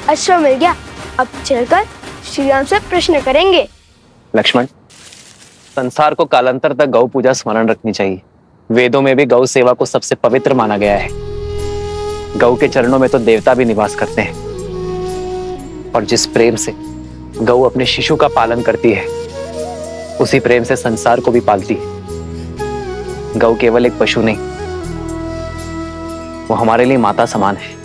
अश्व मिल गया, अब चलकर श्री राम से प्रश्न करेंगे। लक्ष्मण, संसार को कालांतर तक गौ पूजा स्मरण रखनी चाहिए। वेदों में भी गौ सेवा को सबसे पवित्र माना गया है। गौ के चरणों में तो देवता भी निवास करते हैं। और जिस प्रेम से गौ अपने शिशु का पालन करती है, उसी प्रेम से संसार को भी पालती है। गौ केवल एक पशु नहीं, वो हमारे लिए माता समान है,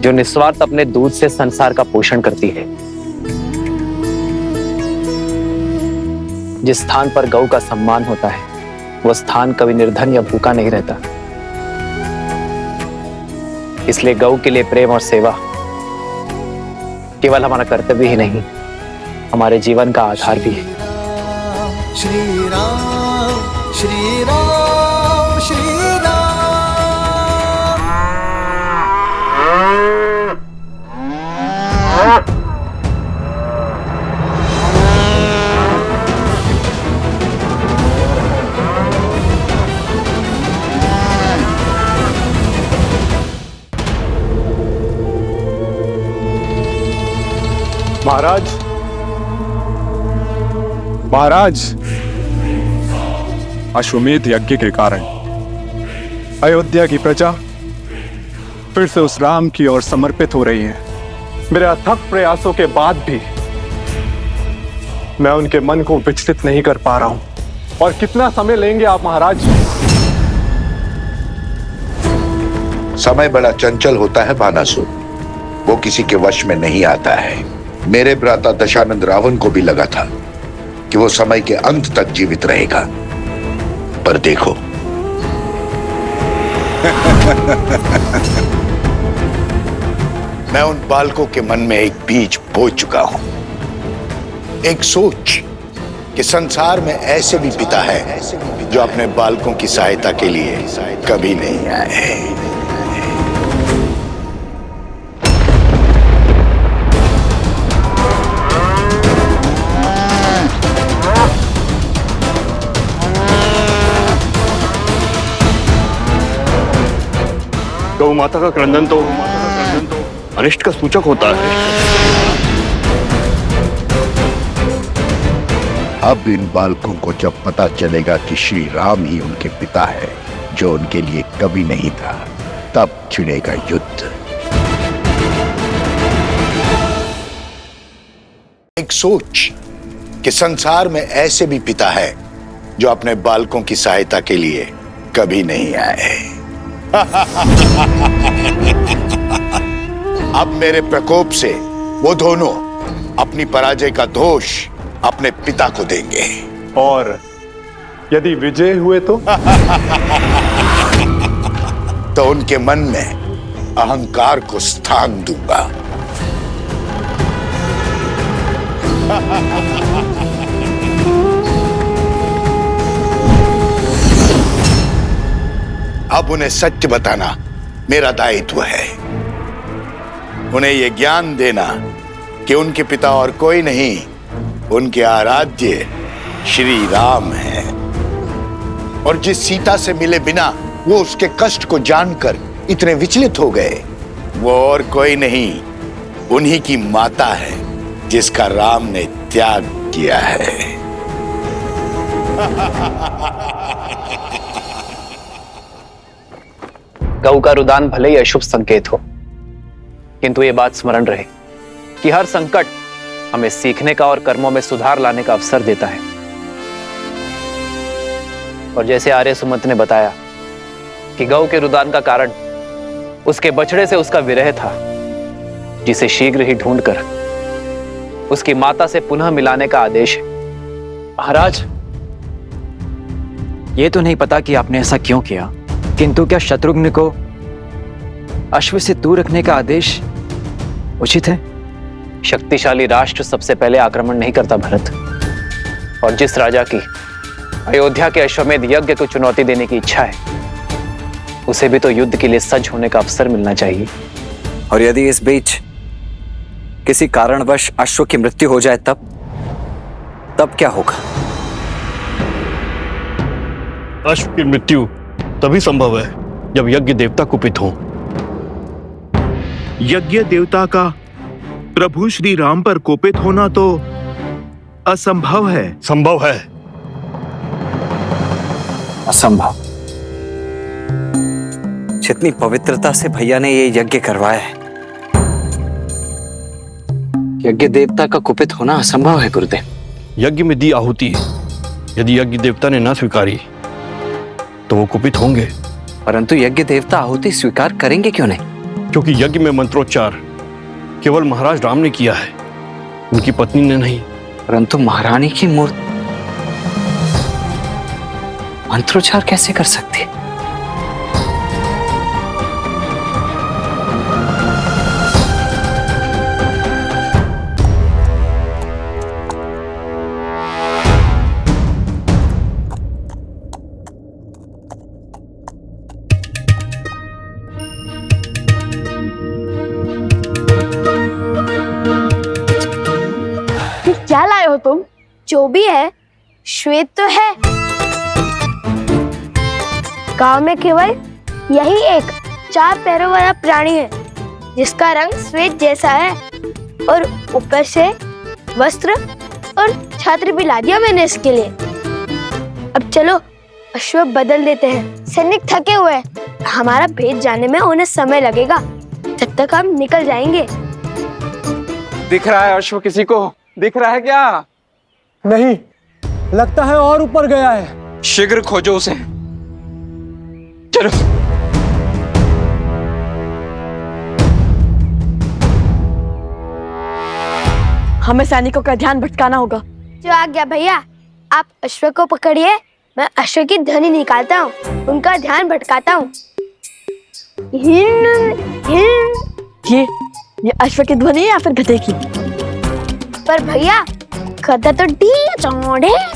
जो निस्वार्थ अपने दूध से संसार का पोषण करती है। जिस स्थान पर गौ का सम्मान होता है, वो स्थान कभी निर्धन या भूखा नहीं रहता। इसलिए गौ के लिए प्रेम और सेवा केवल हमारा कर्तव्य ही नहीं, हमारे जीवन का आधार भी है। श्री राम श्री राम श्री राम। महाराज, महाराज, अश्वमेध यज्ञ के कारण अयोध्या की प्रजा फिर से उस राम की ओर समर्पित हो रही है। मेरे अथक प्रयासों के बाद भी मैं उनके मन को विचलित नहीं कर पा रहा हूं। और कितना समय लेंगे आप महाराज? समय बड़ा चंचल होता है बानासुर, वो किसी के वश में नहीं आता है। मेरे भ्राता दशानंद रावण को भी लगा था कि वो समय के अंत तक जीवित रहेगा, पर देखो मैं उन बालकों के मन में एक बीज बो चुका हूं, एक सोच कि संसार में ऐसे भी पिता है जो अपने बालकों की सहायता के लिए कभी नहीं आए। गौ माता का क्रंदन तो अनिष्ट का सूचक होता है। अब इन बालकों को जब पता चलेगा कि श्री राम ही उनके पिता है, जो उनके लिए कभी नहीं था, तब छिड़ेगा युद्ध। एक सोच कि संसार में ऐसे भी पिता है जो अपने बालकों की सहायता के लिए कभी नहीं आए। अब मेरे प्रकोप से वो दोनों अपनी पराजय का दोष अपने पिता को देंगे। और यदि विजय हुए तो उनके मन में अहंकार को स्थान दूंगा। अब उन्हें सत्य बताना मेरा दायित्व है। उन्हें यह ज्ञान देना कि उनके पिता और कोई नहीं, उनके आराध्य श्री राम है। और जिस सीता से मिले बिना वो उसके कष्ट को जानकर इतने विचलित हो गए, वो और कोई नहीं, उन्हीं की माता है जिसका राम ने त्याग किया है। गऊ का रुदान भले ही अशुभ संकेत हो, किंतु ये बात स्मरण रहे कि हर संकट हमें सीखने का और कर्मों में सुधार लाने का अवसर देता है। और जैसे आर्य सुमंत ने बताया कि गऊ के रुदान का कारण उसके बछड़े से उसका विरह था, जिसे शीघ्र ही ढूंढकर उसकी माता से पुनः मिलाने का आदेश है। महाराज, ये तो नहीं पता कि आपने ऐसा क्यों किया, किंतु क्या शत्रुघ्न को अश्व से दूर रखने का आदेश उचित है? शक्तिशाली राष्ट्र सबसे पहले आक्रमण नहीं करता भरत, और जिस राजा की अयोध्या के अश्वमेध यज्ञ को चुनौती देने की इच्छा है, उसे भी तो युद्ध के लिए सज्ज होने का अवसर मिलना चाहिए। और यदि इस बीच किसी कारणवश अश्व की मृत्यु हो जाए तब क्या होगा? अश्व की मृत्यु तभी संभव है जब यज्ञ देवता कुपित हो। यज्ञ देवता का प्रभु श्री राम पर कोपित होना तो असंभव है। संभव है। असंभव? जितनी पवित्रता से भैया ने ये यज्ञ करवाया है, यज्ञ देवता का कुपित होना असंभव है गुरुदेव। यज्ञ में दी आहुति यदि यज्ञ देवता ने ना स्वीकारी तो वो कुपित होंगे। परंतु यज्ञ देवता आहुति स्वीकार करेंगे क्यों नहीं? क्योंकि यज्ञ में मंत्रोच्चार केवल महाराज राम ने किया है, उनकी पत्नी ने नहीं। परंतु महारानी की मूर्ति मंत्रोच्चार कैसे कर सकती है? क्या लाए हो तुम? जो भी है, श्वेत तो है। गांव में केवल यही एक 4 पैरों वाला प्राणी है जिसका रंग श्वेत जैसा है, और ऊपर से वस्त्र और छात्र भी ला दिया मैंने इसके लिए। अब चलो अश्व बदल देते हैं। सैनिक थके हुए हैं, हमारा भेद जाने में उन्हें समय लगेगा, तब तक हम निकल जाएंगे। दिख रहा है अश्व किसी को? दिख रहा है क्या? नहीं, लगता है और ऊपर गया है। शीघ्र खोजो उसे। चलो। हमें सैनिकों का ध्यान भटकाना होगा। जो आ गया भैया, आप अश्व को पकड़िए, मैं अश्व की ध्वनि निकालता हूँ, उनका ध्यान भटकाता हूँ। ये अश्व की ध्वनि है या फिर गधे की? पर भैया, गधा तो डी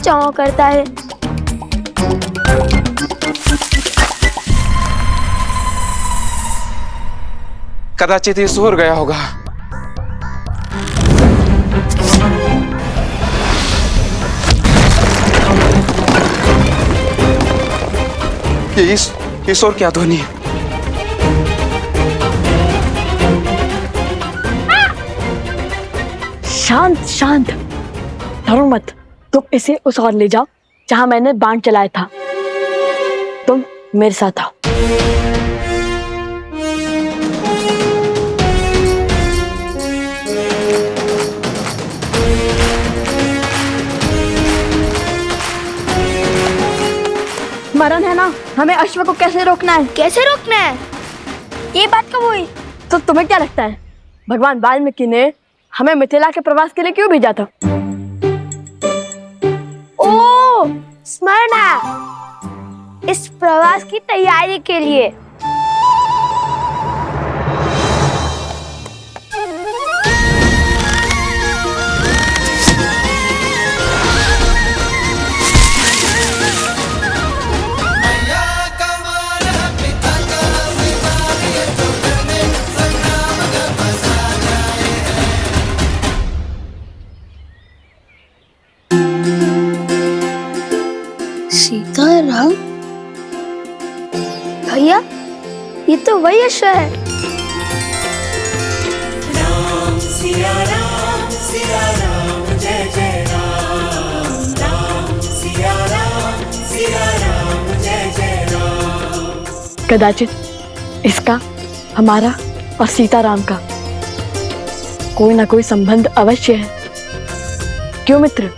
चौ करता है। कदाचित ये सो गया होगा। ये ईश्वर क्या ध्वनि है? शांत शांत, डरो मत। तुम इसे उस ओर ले जाओ जहां मैंने बाण चलाया था। तुम मेरे साथ आओ। मरण है ना, हमें अश्व को कैसे रोकना है? कैसे रोकना है? ये बात कब हुई? तो तुम्हें क्या लगता है भगवान वाल्मीकि ने हमें मिथिला के प्रवास के लिए क्यों भेजा था? ओ, स्मरण है, इस प्रवास की तैयारी के लिए। सीताराम? भैया, ये तो वही अश्व है। राम सिया राम जय जय राम। राम सिया राम जय जय राम। कदाचित इसका हमारा और सीताराम का कोई ना कोई संबंध अवश्य है। क्यों मित्र,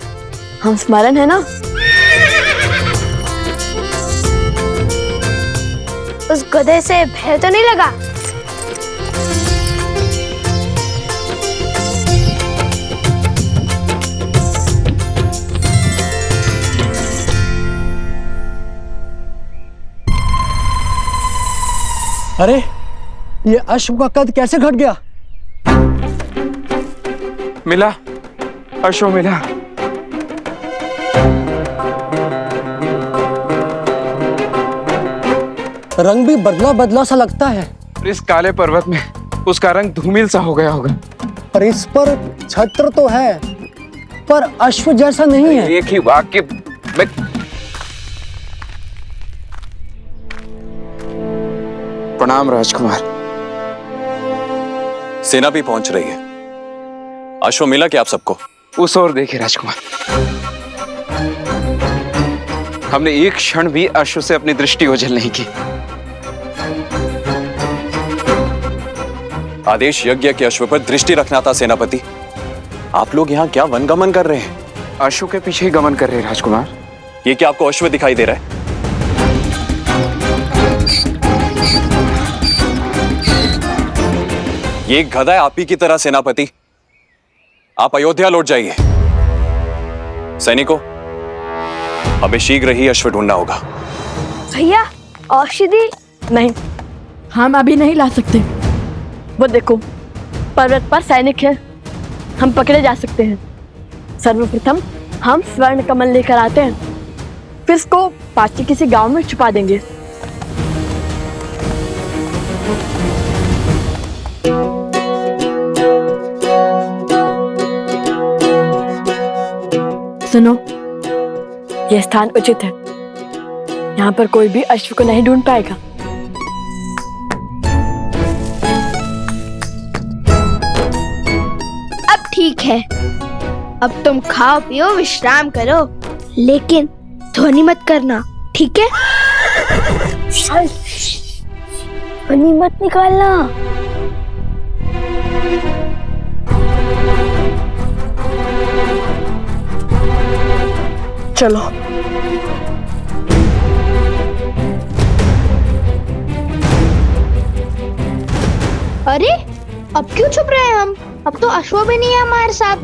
हम स्मरण है ना? उस गधे से भय तो नहीं लगा? अरे ये अश्व का कद कैसे घट गया? मिला, अश्व मिला। रंग भी बदला बदला सा लगता है। इस काले पर्वत में उसका रंग धूमिल सा हो गया होगा। पर इस पर छत्र तो है, पर अश्व जैसा नहीं है। एक ही वाक्य में प्रणाम राजकुमार। सेना भी पहुंच रही है। अश्व मिला क्या आप सबको? उस ओर देखिए राजकुमार, हमने एक क्षण भी अश्व से अपनी दृष्टि ओझल नहीं की। आदेश यज्ञ के अश्व पर दृष्टि रखना था सेनापति। आप लोग यहाँ क्या वनगमन कर रहे हैं? अश्व के पीछे ही गमन कर रहे हैं राजकुमार। ये क्या आपको अश्व दिखाई दे रहा है? ये एक गधा है आप ही की तरह सेनापति। आप अयोध्या लौट जाइए। सैनिकों, हमें शीघ्र ही अश्व ढूंढना होगा। भैया, औषधि? नहीं, हम अभी नहीं ला सकते। वो देखो, पर्वत पर सैनिक है, हम पकड़े जा सकते हैं। सर्वप्रथम हम स्वर्ण कमल लेकर आते हैं, फिर इसको पास के किसी गांव में छुपा देंगे। सुनो, यह स्थान उचित है। यहाँ पर कोई भी अश्व को नहीं ढूंढ पाएगा। अब ठीक है, अब तुम खाओ पियो विश्राम करो, लेकिन ध्वनि मत करना, ठीक है? ध्वनि मत निकालना। चलो। अरे, अब क्यों छुप रहे हैं हम? अब तो अश्व भी नहीं है हमारे साथ।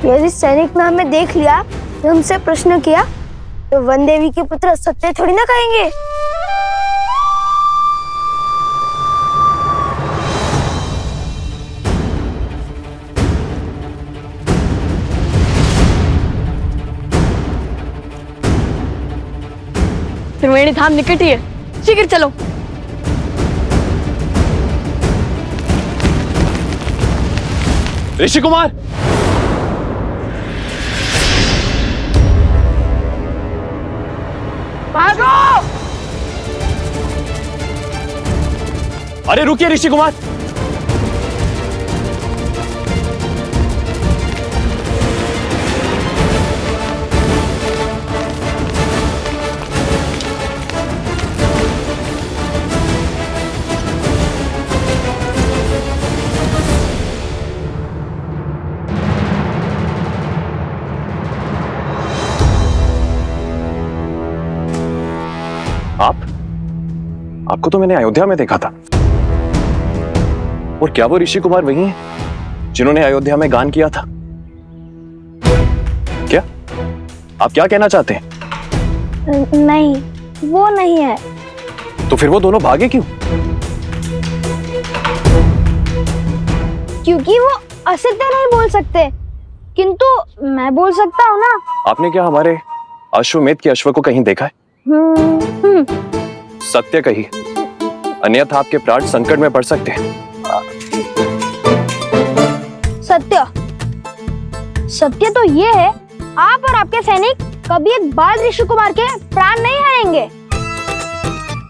यदि सैनिक ने हमें देख लिया, तो हमसे प्रश्न किया, तो वन देवी के पुत्र सत्य थोड़ी ना कहेंगे। त्रिवेणी धाम निकट ही है, शीघ्र चलो। ऋषि कुमार, भागो! अरे रुकिए ऋषि कुमार। आपको तो मैंने अयोध्या में देखा था। और क्या वो ऋषि कुमार वही हैं जिन्होंने अयोध्या में गान किया था? क्या आप क्या कहना चाहते हैं? नहीं, वो नहीं है। तो फिर वो दोनों भागे क्यों? क्योंकि वो असत्य नहीं बोल सकते, किंतु मैं बोल सकता हूँ ना। आपने क्या हमारे अश्वमेध के अश्व को कहीं देखा है? सत्य कहिए, अन्यथा आपके प्राण संकट में पड़ सकते हैं। सत्य सत्य तो ये है, आप और आपके सैनिक कभी एक बाल ऋषि कुमार के प्राण नहीं हारेंगे।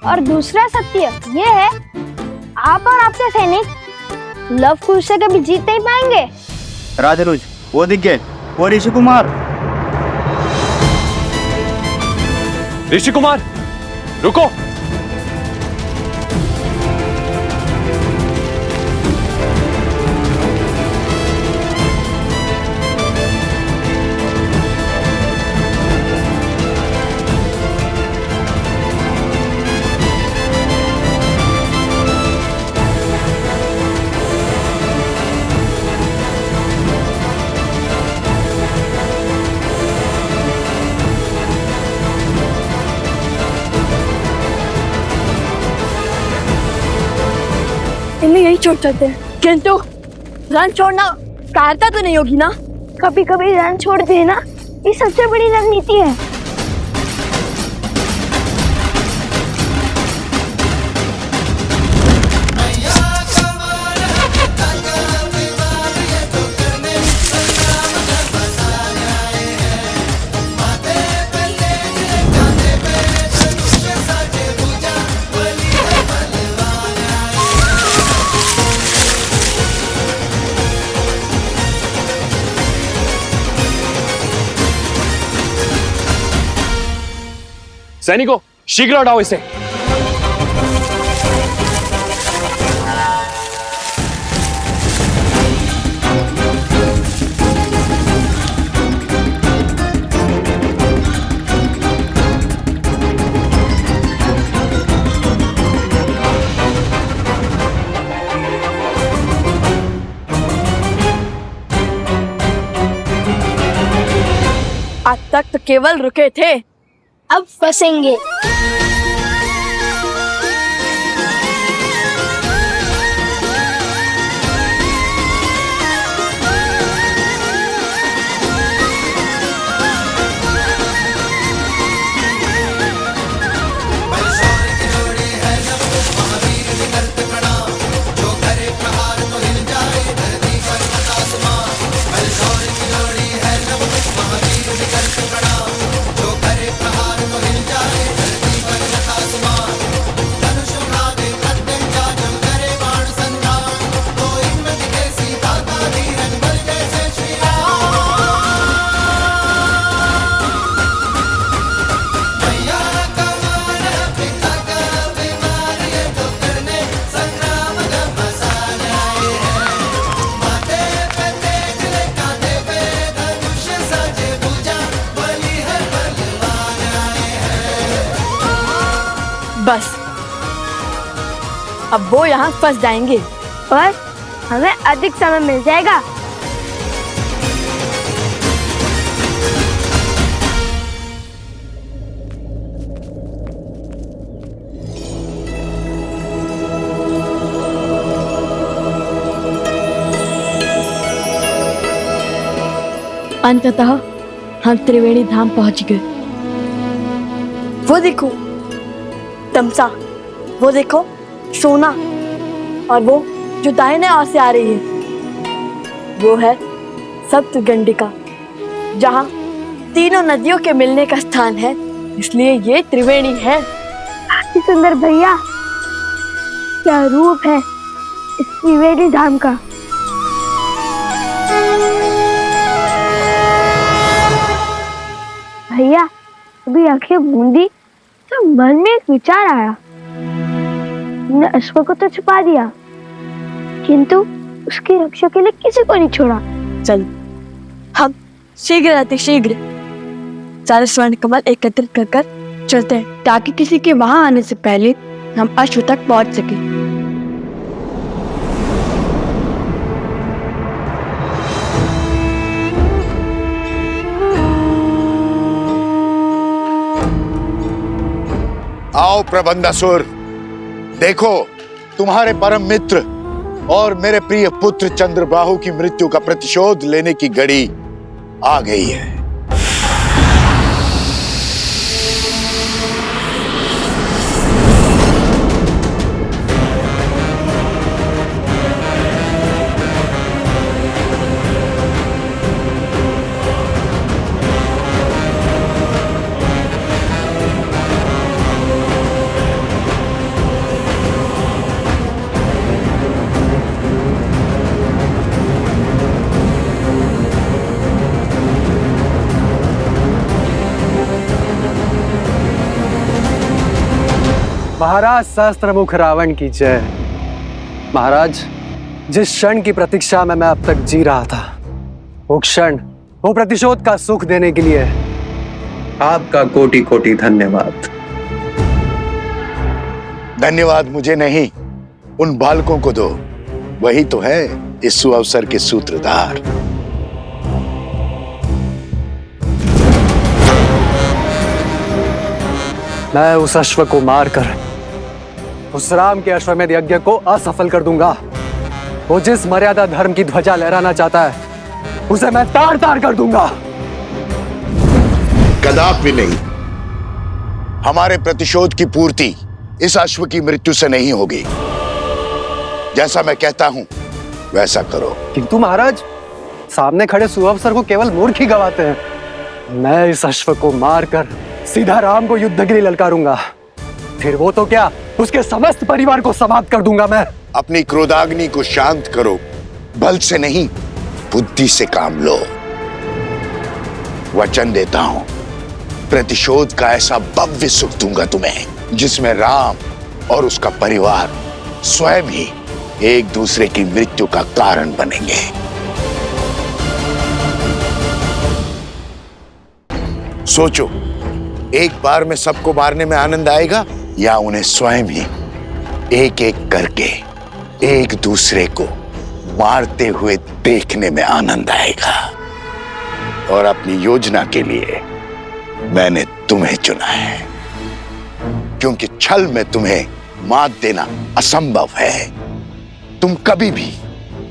और दूसरा सत्य ये है, आप और आपके सैनिक लव कुश से कभी जीत नहीं पाएंगे। राजरुज, वो दिख गए, वो ऋषि कुमार। ऋषि कुमार रुको। इन्हें यही छोड़ सकते हैं, किंतु रन छोड़ना कायरता तो नहीं होगी ना? कभी कभी रन छोड़ देना ये सबसे बड़ी रणनीति है। सैनिकों, शीघ्र हटाओ इसे। आज तक तो केवल रुके थे, अब फंसेंगे। बस अब वो यहाँ फंस जाएंगे और हमें अधिक समय मिल जाएगा। अंततः हम त्रिवेणी धाम पहुंच गए। वो देखो तमसा, वो देखो सोना, और वो जो दाहिने ओर से आ रही है वो है सप्तगंडिका, जहाँ तीनों नदियों के मिलने का स्थान है, इसलिए ये त्रिवेणी है। सुंदर भैया, क्या रूप है इस त्रिवेणी धाम का। भैया अभी आंखें मूंदी तो मन में एक विचार आया। हमने अश्व को तो छुपा दिया, किंतु उसकी रक्षा के लिए किसी को नहीं छोड़ा। चल हम शीघ्र सारे स्वर्ण कमल एकत्रित कर चलते हैं, ताकि किसी के वहां आने से पहले हम अश्व तक पहुंच सके। आओ प्रबंधासुर, देखो तुम्हारे परम मित्र और मेरे प्रिय पुत्र चंद्रबाहु की मृत्यु का प्रतिशोध लेने की घड़ी आ गई है। महाराज सहस्त्रमुख रावण की जय। महाराज, जिस क्षण की प्रतीक्षा में मैं अब तक जी रहा था, वो क्षण, वो प्रतिशोध का सुख देने के लिए आपका कोटि कोटि धन्यवाद। धन्यवाद मुझे नहीं, उन बालकों को दो, वही तो है इस सुअवसर के सूत्रधार। मैं उस अश्व को मारकर उस राम के अश्वमेध यज्ञ को असफल कर दूंगा। वो जिस मर्यादा धर्म की ध्वजा लहराना चाहता है, उसे मैं तार तार कर दूंगा। कदापि नहीं। हमारे प्रतिशोध की पूर्ति इस अश्व की मृत्यु से नहीं होगी। जैसा मैं कहता हूं वैसा करो। किंतु महाराज, सामने खड़े सुअवसर को केवल मूर्ख ही गवाते हैं। मैं इस अश्व को मारकर सीधा राम को युद्ध के लिए ललकारूंगा। फिर वो तो क्या, उसके समस्त परिवार को समाप्त कर दूंगा मैं। अपनी क्रोधाग्नि को शांत करो, बल से नहीं बुद्धि से काम लो। वचन देता हूं, प्रतिशोध का ऐसा भव्य सुख दूंगा तुम्हें, जिसमें राम और उसका परिवार स्वयं ही एक दूसरे की मृत्यु का कारण बनेंगे। सोचो, एक बार में सबको मारने में आनंद आएगा या उन्हें स्वयं ही एक एक करके एक दूसरे को मारते हुए देखने में आनंद आएगा। और अपनी योजना के लिए मैंने तुम्हें चुना है, क्योंकि छल में तुम्हें मात देना असंभव है। तुम कभी भी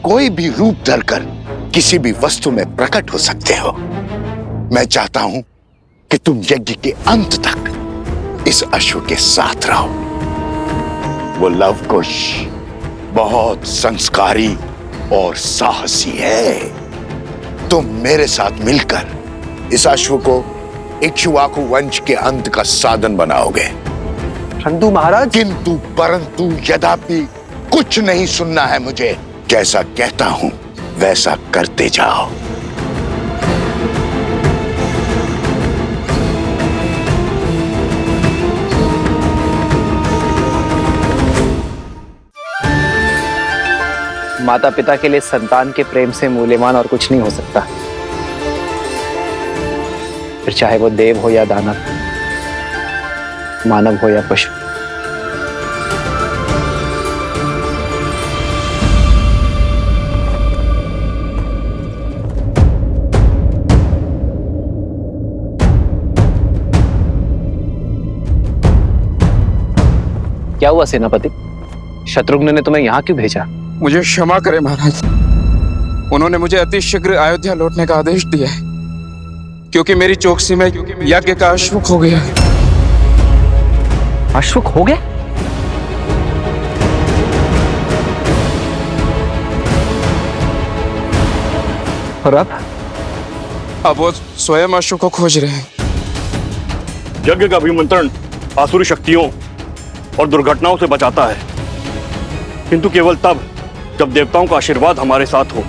कोई भी रूप धरकर किसी भी वस्तु में प्रकट हो सकते हो। मैं चाहता हूं कि तुम यज्ञ के अंत तक इस अश्व के साथ रहो। वो लवकुश बहुत संस्कारी और साहसी है। तुम मेरे साथ मिलकर इस अश्व को इक्ष्वाकु वंश के अंत का साधन बनाओगे। परंतु महाराज, किंतु परंतु यद्यपि कुछ नहीं सुनना है मुझे। जैसा कहता हूं वैसा करते जाओ। माता पिता के लिए संतान के प्रेम से मूल्यवान और कुछ नहीं हो सकता, फिर चाहे वो देव हो या दानव, मानव हो या पशु। क्या हुआ सेनापति? शत्रुघ्न ने तुम्हें यहाँ क्यों भेजा? मुझे क्षमा करें महाराज, उन्होंने मुझे अति शीघ्र अयोध्या लौटने का आदेश दिया है, क्योंकि मेरी चौकसी में यज्ञ का अश्वक हो गया। अश्वक हो गया? और अब वो स्वयं अश्व को खोज रहे हैं। यज्ञ का अभिमंत्रण आसुरी शक्तियों और दुर्घटनाओं से बचाता है, किंतु केवल तब जब देवताओं का आशीर्वाद हमारे साथ हो।